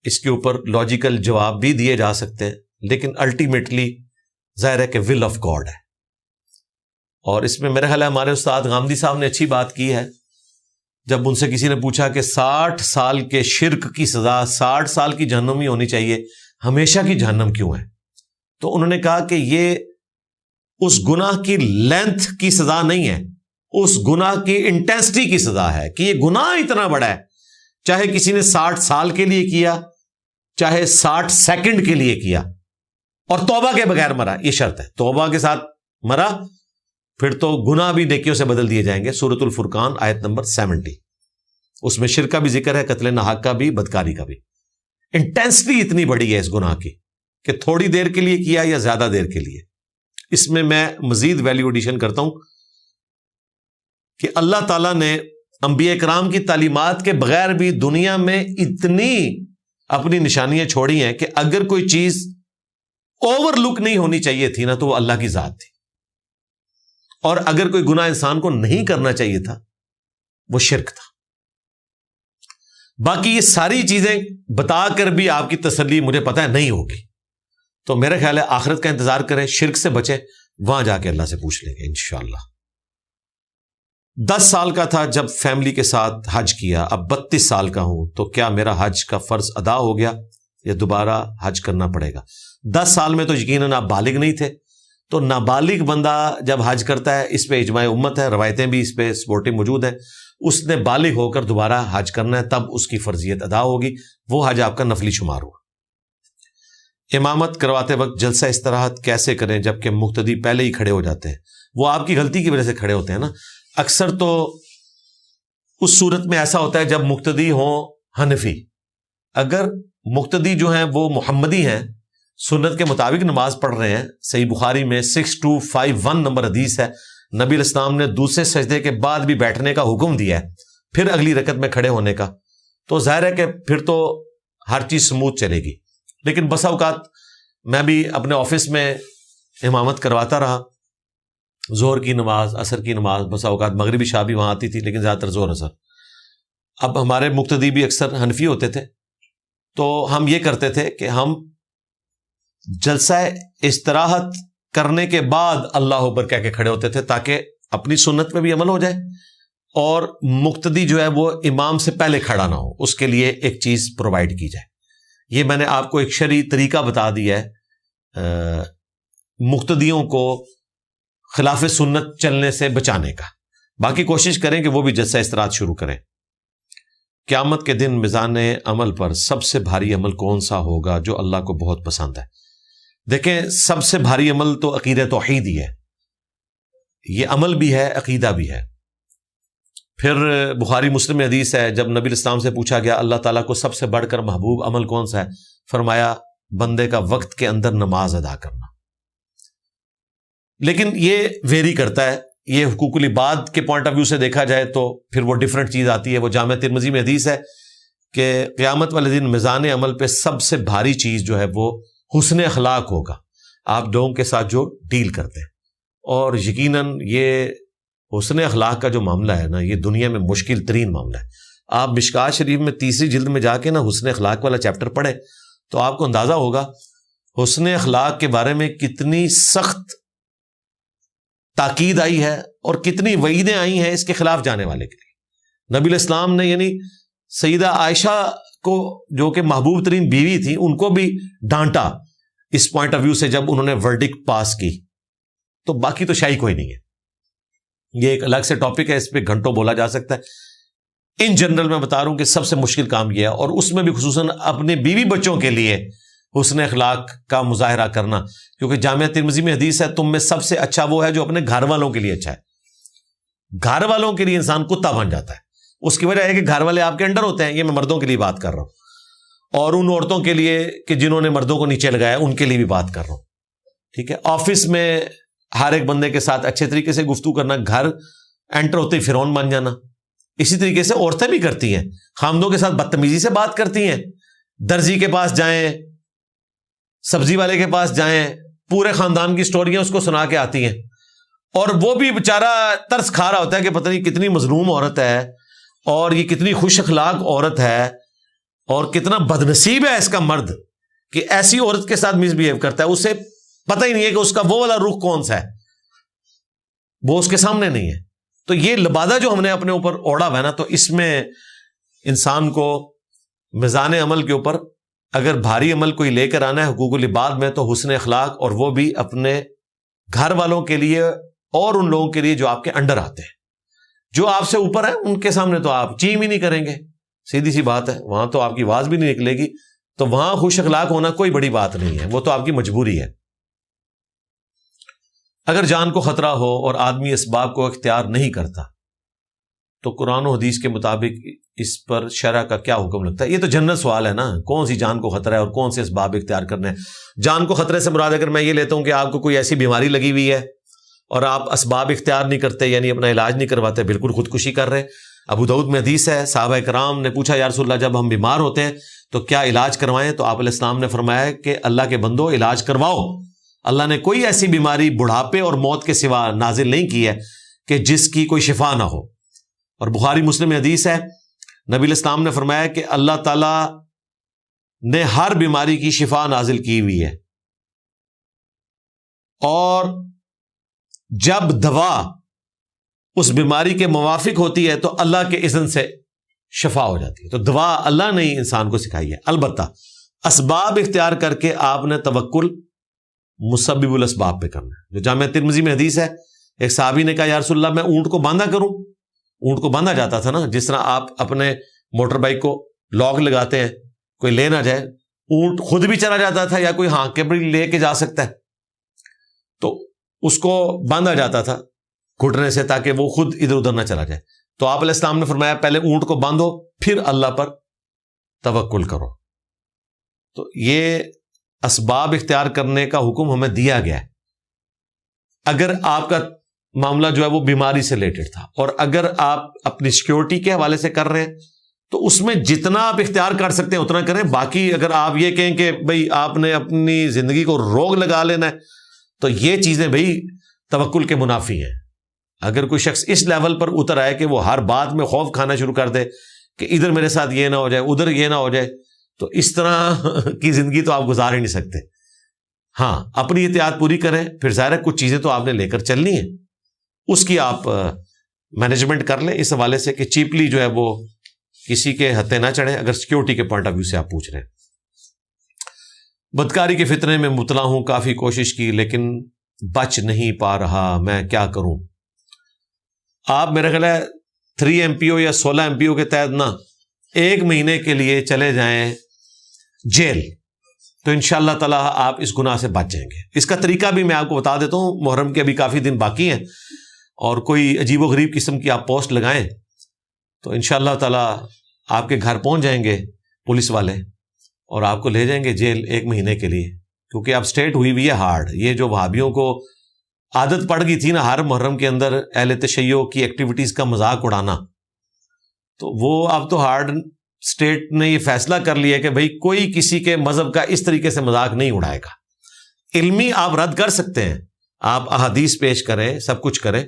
[SPEAKER 1] اس کے اوپر لاجیکل جواب بھی دیے جا سکتے ہیں، لیکن الٹیمیٹلی ظاہر ہے کہ ول آف گاڈ ہے اور اس میں میرے خیال ہے ہمارے استاد غامدی صاحب نے اچھی بات کی ہے، جب ان سے کسی نے پوچھا کہ 60 سال کے شرک کی سزا 60 سال کی جہنم ہی ہونی چاہیے، ہمیشہ کی جہنم کیوں ہے؟ تو انہوں نے کہا کہ یہ اس گناہ کی لینتھ کی سزا نہیں ہے، اس گناہ کی انٹینسٹی کی سزا ہے کہ یہ گناہ اتنا بڑا ہے، چاہے کسی نے 60 سال کے لیے کیا، چاہے 60 سیکنڈ کے لیے کیا، اور توبہ کے بغیر مرا، یہ شرط ہے، توبہ کے ساتھ مرا پھر تو گناہ بھی نیکیوں سے بدل دیے جائیں گے۔ سورۃ الفرقان آیت نمبر 70، اس میں شرک کا بھی ذکر ہے، قتل ناحق کا بھی، بدکاری کا بھی۔ انٹینسٹی اتنی بڑی ہے اس گناہ کی کہ تھوڑی دیر کے لیے کیا یا زیادہ دیر کے لیے۔ اس میں مزید ویلیو ایڈیشن کرتا ہوں کہ اللہ تعالیٰ نے انبیاء کرام کی تعلیمات کے بغیر بھی دنیا میں اتنی اپنی نشانیاں چھوڑی ہیں کہ اگر کوئی چیز اوور لک نہیں ہونی چاہیے تھی نا تو وہ اللہ کی ذات تھی، اور اگر کوئی گناہ انسان کو نہیں کرنا چاہیے تھا وہ شرک تھا۔ باقی یہ ساری چیزیں بتا کر بھی آپ کی تسلی مجھے پتہ ہے نہیں ہوگی، تو میرا خیال ہے آخرت کا انتظار کریں، شرک سے بچیں، وہاں جا کے اللہ سے پوچھ لیں گے انشاءاللہ۔ 10 سال کا تھا جب فیملی کے ساتھ حج کیا، اب 32 سال کا ہوں، تو کیا میرا حج کا فرض ادا ہو گیا یا دوبارہ حج کرنا پڑے گا؟ 10 سال میں تو یقیناً آپ بالغ نہیں تھے، تو نابالغ بندہ جب حج کرتا ہے، اس پہ اجماع امت ہے، روایتیں بھی اس پہ سپورٹنگ موجود ہیں، اس نے بالغ ہو کر دوبارہ حج کرنا ہے، تب اس کی فرضیت ادا ہوگی، وہ حج آپ کا نفلی شمار ہوا۔ امامت کرواتے وقت جلسہ استراحت کیسے کریں جبکہ مقتدی پہلے ہی کھڑے ہو جاتے ہیں؟ وہ آپ کی غلطی کی وجہ سے کھڑے ہوتے ہیں نا۔ اکثر تو اس صورت میں ایسا ہوتا ہے جب مقتدی ہوں حنفی، اگر مقتدی جو ہیں وہ محمدی ہیں، سنت کے مطابق نماز پڑھ رہے ہیں، صحیح بخاری میں 6251 نمبر حدیث ہے، نبی علیہ السلام نے دوسرے سجدے کے بعد بھی بیٹھنے کا حکم دیا ہے، پھر اگلی رکعت میں کھڑے ہونے کا، تو ظاہر ہے کہ پھر تو ہر چیز سموتھ چلے گی۔ لیکن بسا اوقات میں بھی اپنے آفس میں امامت کرواتا رہا، ظہر کی نماز، عصر کی نماز، بسا اوقات مغربی عشاء بھی وہاں آتی تھی، لیکن زیادہ تر ظہر عصر۔ اب ہمارے مقتدی بھی اکثر حنفی ہوتے تھے، تو ہم یہ کرتے تھے کہ ہم جلسہ استراحت کرنے کے بعد اللہ اکبر کہہ کے کھڑے ہوتے تھے، تاکہ اپنی سنت میں بھی عمل ہو جائے اور مقتدی جو ہے وہ امام سے پہلے کھڑا نہ ہو، اس کے لیے ایک چیز پرووائڈ کی جائے۔ یہ میں نے آپ کو ایک شرعی طریقہ بتا دیا ہے مقتدیوں کو خلاف سنت چلنے سے بچانے کا، باقی کوشش کریں کہ وہ بھی جلسہ استراحت شروع کریں۔ قیامت کے دن میزان عمل پر سب سے بھاری عمل کون سا ہوگا جو اللہ کو بہت پسند ہے؟ دیکھیں، سب سے بھاری عمل تو عقیدہ توحید ہی ہے، یہ عمل بھی ہے، عقیدہ بھی ہے۔ پھر بخاری مسلم میں حدیث ہے، جب نبی اسلام سے پوچھا گیا اللہ تعالیٰ کو سب سے بڑھ کر محبوب عمل کون سا ہے، فرمایا بندے کا وقت کے اندر نماز ادا کرنا۔ لیکن یہ ویری کرتا ہے، یہ حقوق العباد کے پوائنٹ آف ویو سے دیکھا جائے تو پھر وہ ڈیفرنٹ چیز آتی ہے۔ وہ جامع ترمذی میں حدیث ہے کہ قیامت والے دن میزان عمل پہ سب سے بھاری چیز جو ہے وہ حسن اخلاق ہوگا، آپ لوگوں کے ساتھ جو ڈیل کرتے ہیں، اور یقیناً یہ حسن اخلاق کا جو معاملہ ہے نا، یہ دنیا میں مشکل ترین معاملہ ہے۔ آپ مشکوٰۃ شریف میں 3 جلد میں جا کے نا حسن اخلاق والا چیپٹر پڑھیں تو آپ کو اندازہ ہوگا حسن اخلاق کے بارے میں کتنی سخت تاکید آئی ہے اور کتنی وعیدیں آئی ہیں اس کے خلاف جانے والے کے لیے۔ نبی علیہ السلام نے یعنی سیدہ عائشہ کو جو کہ محبوب ترین بیوی تھی، ان کو بھی ڈانٹا اس پوائنٹ آف ویو سے جب انہوں نے ورڈکٹ پاس کی، تو باقی تو شاہی کوئی نہیں ہے۔ یہ ایک الگ سے ٹاپک ہے، اس پہ گھنٹوں بولا جا سکتا ہے۔ ان جنرل میں بتا رہا ہوں کہ سب سے مشکل کام یہ ہے، اور اس میں بھی خصوصاً اپنے بیوی بچوں کے لیے حسن اخلاق کا مظاہرہ کرنا، کیونکہ جامعہ ترمذی میں حدیث ہے تم میں سب سے اچھا وہ ہے جو اپنے گھر والوں کے لیے اچھا ہے۔ گھر والوں کے لیے انسان کتا بن جاتا ہے، اس کی وجہ ہے کہ گھر والے آپ کے انڈر ہوتے ہیں۔ یہ میں مردوں کے لیے بات کر رہا ہوں، اور ان عورتوں کے لیے کہ جنہوں نے مردوں کو نیچے لگایا ان کے لیے بھی بات کر رہا ہوں، ٹھیک ہے۔ آفس میں ہر ایک بندے کے ساتھ اچھے طریقے سے گفتگو کرنا، گھر انٹر ہوتے ہی فرعون بن جانا، اسی طریقے سے عورتیں بھی کرتی ہیں، خامدوں کے ساتھ بدتمیزی سے بات کرتی ہیں، درزی کے پاس جائیں، سبزی والے کے پاس جائیں، پورے خاندان کی سٹوریاں اس کو سنا کے آتی ہیں، اور وہ بھی بیچارہ ترس کھا رہا ہوتا ہے کہ پتہ نہیں کتنی مظلوم عورت ہے، اور یہ کتنی خوش اخلاق عورت ہے، اور کتنا بدنصیب ہے اس کا مرد کہ ایسی عورت کے ساتھ مس بہیو کرتا ہے، اسے پتہ ہی نہیں ہے کہ اس کا وہ والا رخ کون سا ہے وہ اس کے سامنے نہیں ہے. تو یہ لبادہ جو ہم نے اپنے اوپر اوڑا ہوا ہے نا، تو اس میں انسان کو میزان عمل کے اوپر اگر بھاری عمل کوئی لے کر آنا ہے حقوق العباد میں، تو حسن اخلاق، اور وہ بھی اپنے گھر والوں کے لیے اور ان لوگوں کے لیے جو آپ کے انڈر آتے ہیں. جو آپ سے اوپر ہیں ان کے سامنے تو آپ چیم ہی نہیں کریں گے، سیدھی سی بات ہے. وہاں تو آپ کی آواز بھی نہیں نکلے گی. تو وہاں خوش اخلاق ہونا کوئی بڑی بات نہیں ہے، وہ تو آپ کی مجبوری ہے. اگر جان کو خطرہ ہو اور آدمی اسباب کو اختیار نہیں کرتا تو قرآن و حدیث کے مطابق اس پر شرع کا کیا حکم لگتا ہے؟ یہ تو جنرل سوال ہے نا، کون سی جان کو خطرہ ہے اور کون سے اسباب اختیار کرنے ہیں. جان کو خطرے سے مراد اگر میں یہ لیتا ہوں کہ آپ کو کوئی ایسی بیماری لگی ہوئی ہے اور آپ اسباب اختیار نہیں کرتے، یعنی اپنا علاج نہیں کرواتے، بالکل خودکشی کر رہے. ابو داؤد میں حدیث ہے، صحابہ کرام نے پوچھا یا رسول اللہ جب ہم بیمار ہوتے ہیں تو کیا علاج کروائیں؟ تو آپ علیہ السلام نے فرمایا کہ اللہ کے بندو علاج کرواؤ. اللہ نے کوئی ایسی بیماری بڑھاپے اور موت کے سوا نازل نہیں کی ہے کہ جس کی کوئی شفا نہ ہو. اور بخاری مسلم میں حدیث ہے، نبی علیہ السلام نے فرمایا کہ اللہ تعالیٰ نے ہر بیماری کی شفا نازل کی ہوئی ہے، اور جب دوا اس بیماری کے موافق ہوتی ہے تو اللہ کے اذن سے شفا ہو جاتی ہے. تو دوا اللہ نے ہی انسان کو سکھائی ہے. البتہ اسباب اختیار کر کے آپ نے توکل مسبب الاسباب پہ کرنا ہے. جو جامعہ ترمذی میں حدیث ہے، ایک صحابی نے کہا یا رسول اللہ میں اونٹ کو باندھا کروں؟ اونٹ کو باندھا جاتا تھا نا، جس طرح آپ اپنے موٹر بائک کو لاک لگاتے ہیں کوئی لے نہ جائے. اونٹ خود بھی چلا جاتا تھا یا کوئی ہاں کے بھی لے کے جا سکتا ہے، تو اس کو باندھا جاتا تھا گھٹنے سے تاکہ وہ خود ادھر ادھر نہ چلا جائے. تو آپ علیہ السلام نے فرمایا پہلے اونٹ کو باندھو پھر اللہ پر توکل کرو. تو یہ اسباب اختیار کرنے کا حکم ہمیں دیا گیا ہے. اگر آپ کا معاملہ جو ہے وہ بیماری سے ریلیٹڈ تھا، اور اگر آپ اپنی سیکیورٹی کے حوالے سے کر رہے ہیں تو اس میں جتنا آپ اختیار کر سکتے ہیں اتنا کریں. باقی اگر آپ یہ کہیں کہ بھئی آپ نے اپنی زندگی کو روگ لگا لینا ہے تو یہ چیزیں بھئی توکل کے منافی ہیں. اگر کوئی شخص اس لیول پر اتر آئے کہ وہ ہر بات میں خوف کھانا شروع کر دے کہ ادھر میرے ساتھ یہ نہ ہو جائے ادھر یہ نہ ہو جائے، تو اس طرح کی زندگی تو آپ گزار ہی نہیں سکتے. ہاں اپنی احتیاط پوری کریں، پھر ظاہر ہے کچھ چیزیں تو آپ نے لے کر چلنی ہے، اس کی آپ مینجمنٹ کر لیں اس حوالے سے کہ چیپلی جو ہے وہ کسی کے ہتھے نہ چڑھے. اگر سیکیورٹی کے پوائنٹ آف ویو سے آپ پوچھ رہے ہیں. بدکاری کے فتنے میں مبتلا ہوں، کافی کوشش کی لیکن بچ نہیں پا رہا، میں کیا کروں؟ آپ میرا خیال ہے 3 MPO یا 16 MPO کے تحت نا 1 مہینے کے لیے چلے جائیں جیل، تو انشاءاللہ تعالیٰ آپ اس گناہ سے بچ جائیں گے. اس کا طریقہ بھی میں آپ کو بتا دیتا ہوں. محرم کے ابھی کافی دن باقی ہیں، اور کوئی عجیب و غریب قسم کی آپ پوسٹ لگائیں تو انشاءاللہ تعالیٰ آپ کے گھر پہنچ جائیں گے پولیس والے، اور آپ کو لے جائیں گے جیل 1 مہینے کے لیے. کیونکہ اب سٹیٹ ہوئی ہوئی ہے ہارڈ. یہ جو وہابیوں کو عادت پڑ گئی تھی نا ہر محرم کے اندر اہل تشیع کی ایکٹیویٹیز کا مذاق اڑانا، تو وہ اب تو ہارڈ سٹیٹ نے یہ فیصلہ کر لیا کہ بھئی کوئی کسی کے مذہب کا اس طریقے سے مذاق نہیں اڑائے گا. علمی آپ رد کر سکتے ہیں، آپ احادیث پیش کریں، سب کچھ کریں،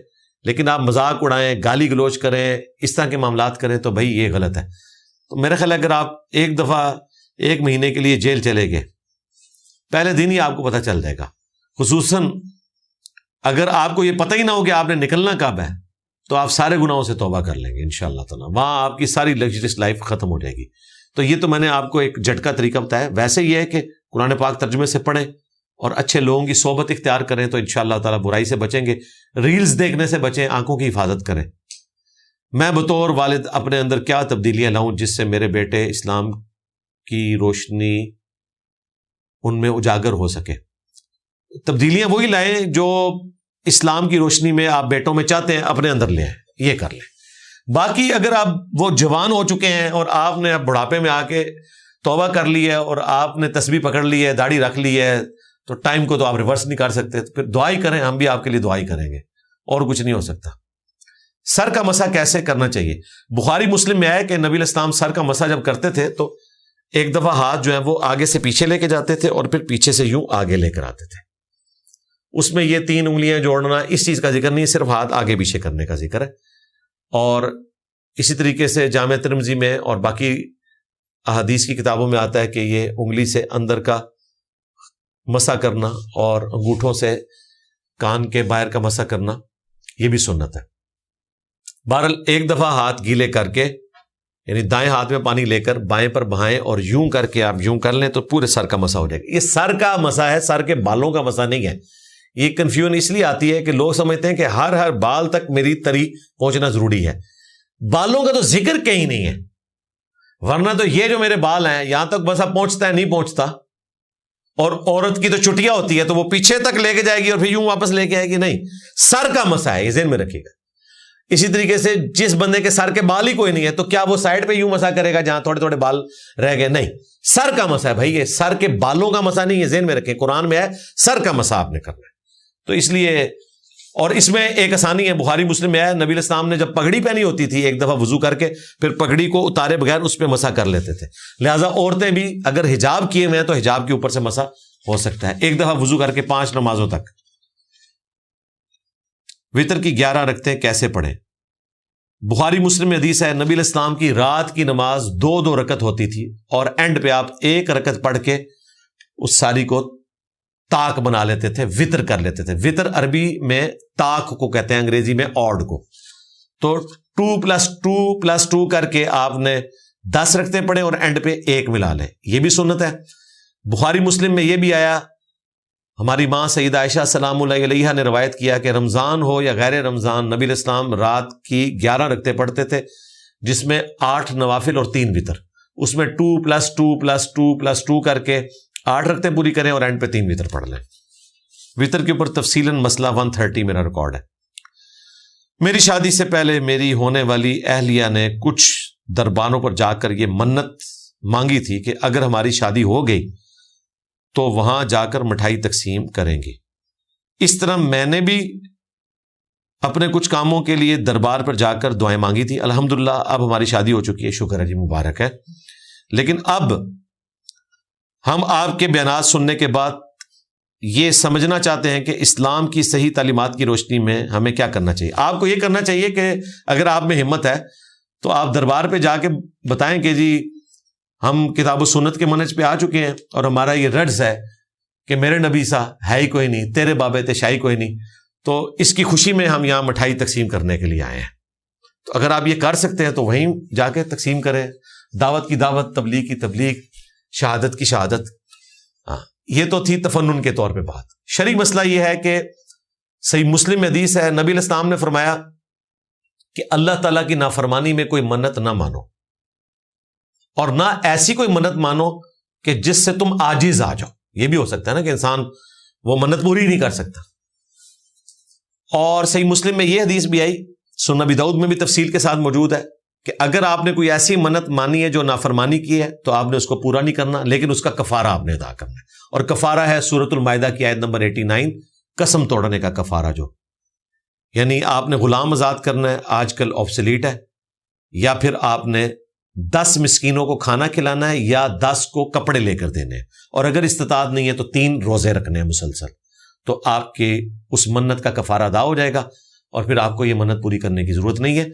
[SPEAKER 1] لیکن آپ مذاق اڑائیں، گالی گلوچ کریں، اس طرح کے معاملات کریں تو بھئی یہ غلط ہے. تو میرا خیال ہے اگر آپ ایک دفعہ 1 مہینے کے لیے جیل چلے گئے، پہلے دن ہی آپ کو پتہ چل جائے گا. خصوصاً اگر آپ کو یہ پتہ ہی نہ ہو کہ آپ نے نکلنا کب ہے تو آپ سارے گناہوں سے توبہ کر لیں گے انشاءاللہ تعالیٰ. وہاں آپ کی ساری لگژریس لائف ختم ہو جائے گی. تو یہ تو میں نے آپ کو ایک جھٹکا طریقہ بتایا. ویسے یہ ہے کہ قرآن پاک ترجمے سے پڑھیں اور اچھے لوگوں کی صحبت اختیار کریں تو انشاءاللہ تعالیٰ برائی سے بچیں گے. ریلز دیکھنے سے بچیں، آنکھوں کی حفاظت کریں. میں بطور والد اپنے اندر کیا تبدیلیاں لاؤں جس سے میرے بیٹے اسلام کی روشنی ان میں اجاگر ہو سکے؟ تبدیلیاں وہی لائیں جو اسلام کی روشنی میں آپ بیٹوں میں چاہتے ہیں اپنے اندر لے آئیں، یہ کر لیں. باقی اگر آپ وہ جوان ہو چکے ہیں اور آپ نے اب بڑھاپے میں آ کے توبہ کر لی ہے اور آپ نے تسبیح پکڑ لی ہے، داڑھی رکھ لی ہے، تو ٹائم کو تو آپ ریورس نہیں کر سکتے. تو پھر دعائی کریں، ہم بھی آپ کے لیے دعائی کریں گے، اور کچھ نہیں ہو سکتا. سر کا مسح کیسے کرنا چاہیے؟ بخاری مسلم میں آیا کہ نبی علیہ السلام سر کا مسح جب کرتے تھے تو ایک دفعہ ہاتھ جو ہے وہ آگے سے پیچھے لے کے جاتے تھے اور پھر پیچھے سے یوں آگے لے کر آتے تھے. اس میں یہ 3 انگلیاں جوڑنا اس چیز کا ذکر نہیں، صرف ہاتھ آگے پیچھے کرنے کا ذکر ہے. اور اسی طریقے سے جامعہ ترمذی میں اور باقی احادیث کی کتابوں میں آتا ہے کہ یہ انگلی سے اندر کا مسح کرنا اور انگوٹھوں سے کان کے باہر کا مسح کرنا، یہ بھی سنت ہے. بہرحال ایک دفعہ ہاتھ گیلے کر کے، یعنی دائیں ہاتھ میں پانی لے کر بائیں پر بہائیں اور یوں کر کے آپ یوں کر لیں تو پورے سر کا مسح ہو جائے گا. یہ سر کا مسح ہے، سر کے بالوں کا مسح نہیں ہے. یہ کنفیوژن اس لیے آتی ہے کہ لوگ سمجھتے ہیں کہ ہر بال تک میری تری پہنچنا ضروری ہے. بالوں کا تو ذکر کہیں نہیں ہے، ورنہ تو یہ جو میرے بال ہیں یہاں تک بس اب پہنچتا ہے نہیں پہنچتا. اور عورت کی تو چٹیا ہوتی ہے تو وہ پیچھے تک لے کے جائے گی اور پھر یوں واپس لے کے آئے گی. نہیں، سر کا مسح ہے، یہ ذہن میں رکھیے گا. اسی طریقے سے جس بندے کے سر کے بال ہی کوئی نہیں ہے تو کیا وہ سائڈ پہ یوں مسح کرے گا جہاں تھوڑے تھوڑے بال رہ گئے؟ نہیں، سر کا مسح ہے بھائی، یہ سر کے بالوں کا مسح نہیں ہے، ذہن میں رکھیں. قرآن میں ہے سر کا مسح آپ نے کرنا ہے. تو اس لیے، اور اس میں ایک آسانی ہے، بخاری مسلم میں ہے، نبی علیہ السلام نے جب پگڑی پہنی ہوتی تھی ایک دفعہ وضو کر کے پھر پگڑی کو اتارے بغیر اس پہ مسح کر لیتے تھے. لہٰذا عورتیں بھی اگر حجاب کیے ہوئے ہیں تو حجاب کے اوپر سے مسح ہو سکتا ہے ایک دفعہ وضو کر کے 5 نمازوں تک. وتر کی 11 رکعتیں کیسے پڑھیں؟ بخاری مسلم میں حدیث ہے، نبی علیہ السلام کی رات کی نماز 2 رکعت ہوتی تھی اور اینڈ پہ آپ 1 رکعت پڑھ کے اس ساری کو تاک بنا لیتے تھے، وتر کر لیتے تھے. وتر عربی میں تاک کو کہتے ہیں، انگریزی میں آڈ کو. تو 2+2+2 کر کے آپ نے 10 رکعتیں پڑھیں اور اینڈ پہ 1 ملا لیں. یہ بھی سنت ہے. بخاری مسلم میں یہ بھی آیا، ہماری ماں سیدہ عائشہ سلام اللہ علیہا نے روایت کیا کہ رمضان ہو یا غیر رمضان نبی علیہ السلام رات کی 11 رکعتیں پڑھتے تھے، جس میں 8 نوافل اور 3 وتر. اس میں 2+2+2+2 کر کے 8 رکعتیں پوری کریں اور اینڈ پہ 3 وتر پڑھ لیں. وتر کے اوپر تفصیلاً مسئلہ 130 میرا ریکارڈ ہے. میری شادی سے پہلے میری ہونے والی اہلیہ نے کچھ درباروں پر جا کر یہ منت مانگی تھی کہ اگر ہماری شادی ہو گئی تو وہاں جا کر مٹھائی تقسیم کریں گے. اس طرح میں نے بھی اپنے کچھ کاموں کے لیے دربار پر جا کر دعائیں مانگی تھی. الحمدللہ اب ہماری شادی ہو چکی ہے، شکر ہے جی، مبارک ہے. لیکن اب ہم آپ کے بیانات سننے کے بعد یہ سمجھنا چاہتے ہیں کہ اسلام کی صحیح تعلیمات کی روشنی میں ہمیں کیا کرنا چاہیے. آپ کو یہ کرنا چاہیے کہ اگر آپ میں ہمت ہے تو آپ دربار پہ جا کے بتائیں کہ جی ہم کتاب و سنت کے منہج پہ آ چکے ہیں اور ہمارا یہ رڈز ہے کہ میرے نبی سا ہے ہی کوئی نہیں، تیرے بابے تے شاہی کوئی نہیں، تو اس کی خوشی میں ہم یہاں مٹھائی تقسیم کرنے کے لیے آئے ہیں. تو اگر آپ یہ کر سکتے ہیں تو وہیں جا کے تقسیم کریں. دعوت کی دعوت، تبلیغ کی تبلیغ، شہادت کی شہادت. ہاں، یہ تو تھی تفنن کے طور پہ بات. شرعی مسئلہ یہ ہے کہ صحیح مسلم میں حدیث ہے، نبی علیہ السلام نے فرمایا کہ اللہ تعالیٰ کی نافرمانی میں کوئی منت نہ مانو، اور نہ ایسی کوئی منت مانو کہ جس سے تم عاجز آ جاؤ. یہ بھی ہو سکتا ہے نا کہ انسان وہ منت پوری نہیں کر سکتا. اور صحیح مسلم میں یہ حدیث بھی آئی، سنن ابی داؤد میں بھی تفصیل کے ساتھ موجود ہے کہ اگر آپ نے کوئی ایسی منت مانی ہے جو نافرمانی کی ہے تو آپ نے اس کو پورا نہیں کرنا، لیکن اس کا کفارہ آپ نے ادا کرنا ہے. اور کفارہ ہے سورۃ المائدہ کی آیت نمبر 89، قسم توڑنے کا کفارہ. جو یعنی آپ نے غلام آزاد کرنا ہے، آج کل آبسلیٹ ہے، یا پھر آپ نے 10 مسکینوں کو کھانا کھلانا ہے یا 10 کو کپڑے لے کر دینے ہیں. اور اگر استطاعت نہیں ہے تو 3 روزے رکھنے ہیں مسلسل. تو آپ کے اس منت کا کفارہ ادا ہو جائے گا اور پھر آپ کو یہ منت پوری کرنے کی ضرورت نہیں ہے.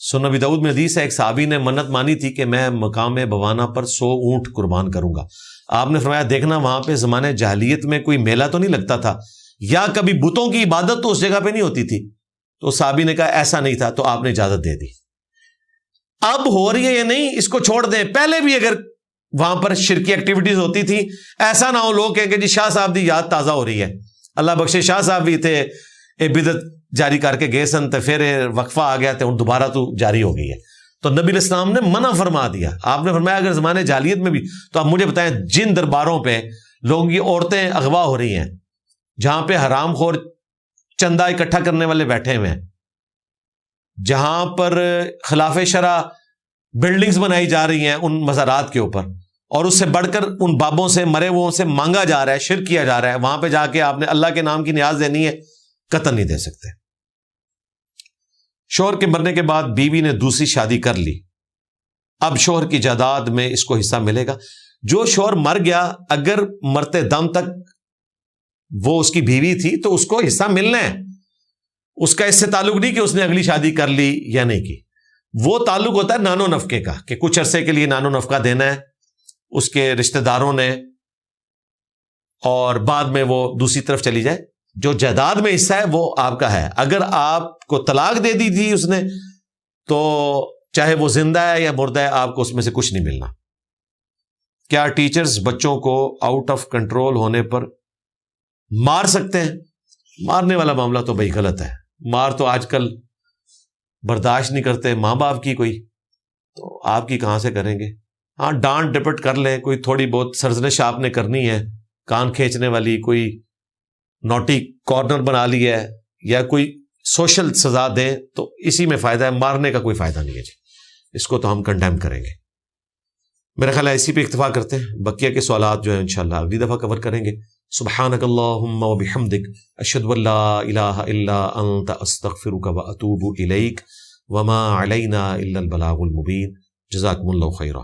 [SPEAKER 1] سنن ابی داؤد میں حدیث ہے، ایک صحابی نے منت مانی تھی کہ میں مقام بوانا پر 100 اونٹ قربان کروں گا. آپ نے فرمایا دیکھنا وہاں پہ زمانے جاہلیت میں کوئی میلہ تو نہیں لگتا تھا، یا کبھی بتوں کی عبادت تو اس جگہ پہ نہیں ہوتی تھی. تو صحابی نے کہا ایسا نہیں تھا، تو آپ نے اجازت دے دی. اب ہو رہی ہے یا نہیں اس کو چھوڑ دیں. پہلے بھی اگر وہاں پر شرکی ایکٹیویٹیز ہوتی تھی، ایسا نہ ہو لوگ کہیں کہ جی شاہ صاحب دی یاد تازہ ہو رہی ہے. اللہ بخشے شاہ صاحب بھی تھے، اے بدعت جاری کر کے گئے سن، تو پھر وقفہ آ گیا تو دوبارہ تو جاری ہو گئی ہے. تو نبی علیہ السلام نے منع فرما دیا. آپ نے فرمایا اگر زمانے جاہلیت میں بھی، تو آپ مجھے بتائیں جن درباروں پہ لوگوں کی عورتیں اغوا ہو رہی ہیں، جہاں پہ حرام خور چندہ اکٹھا کرنے والے بیٹھے ہوئے ہیں، جہاں پر خلاف شرع بلڈنگز بنائی جا رہی ہیں ان مزارات کے اوپر، اور اس سے بڑھ کر ان بابوں سے مرے ہوئوں سے مانگا جا رہا ہے، شرک کیا جا رہا ہے، وہاں پہ جا کے آپ نے اللہ کے نام کی نیاز دینی ہے؟ قطعاً نہیں دے سکتے. شوہر کے مرنے کے بعد بیوی نے دوسری شادی کر لی، اب شوہر کی جائیداد میں اس کو حصہ ملے گا. جو شوہر مر گیا اگر مرتے دم تک وہ اس کی بیوی تھی تو اس کو حصہ ملنا ہے. اس کا اس سے تعلق نہیں کہ اس نے اگلی شادی کر لی یا نہیں کی. وہ تعلق ہوتا ہے نانو نفقے کا، کہ کچھ عرصے کے لیے نانو نفقہ دینا ہے اس کے رشتہ داروں نے، اور بعد میں وہ دوسری طرف چلی جائے. جو جائیداد میں حصہ ہے وہ آپ کا ہے. اگر آپ کو طلاق دے دی تھی اس نے تو چاہے وہ زندہ ہے یا مردہ ہے آپ کو اس میں سے کچھ نہیں ملنا. کیا ٹیچرز بچوں کو آؤٹ آف کنٹرول ہونے پر مار سکتے ہیں؟ مارنے والا معاملہ تو بھائی غلط ہے. مار تو آج کل برداشت نہیں کرتے ماں باپ کی کوئی، تو آپ کی کہاں سے کریں گے؟ ہاں ڈانٹ ڈپٹ کر لیں، کوئی تھوڑی بہت سرزنش آپ نے کرنی ہے، کان کھینچنے والی کوئی نوٹی کارنر بنا لی ہے یا کوئی سوشل سزا دیں تو اسی میں فائدہ ہے، مارنے کا کوئی فائدہ نہیں ہے جی. اس کو تو ہم کنڈیم کریں گے. میرا خیال ہے اسی پہ اکتفا کرتے ہیں، بقیہ کے سوالات جو ہیں انشاءاللہ اگلی دفعہ کور کریں گے. سبحانک اللہم و بحمدک اشہد ان لا الہ الا انت استغفرک و اتوب الیک وما علینا الا البلاغ المبین. جزاکم اللہ خیرا.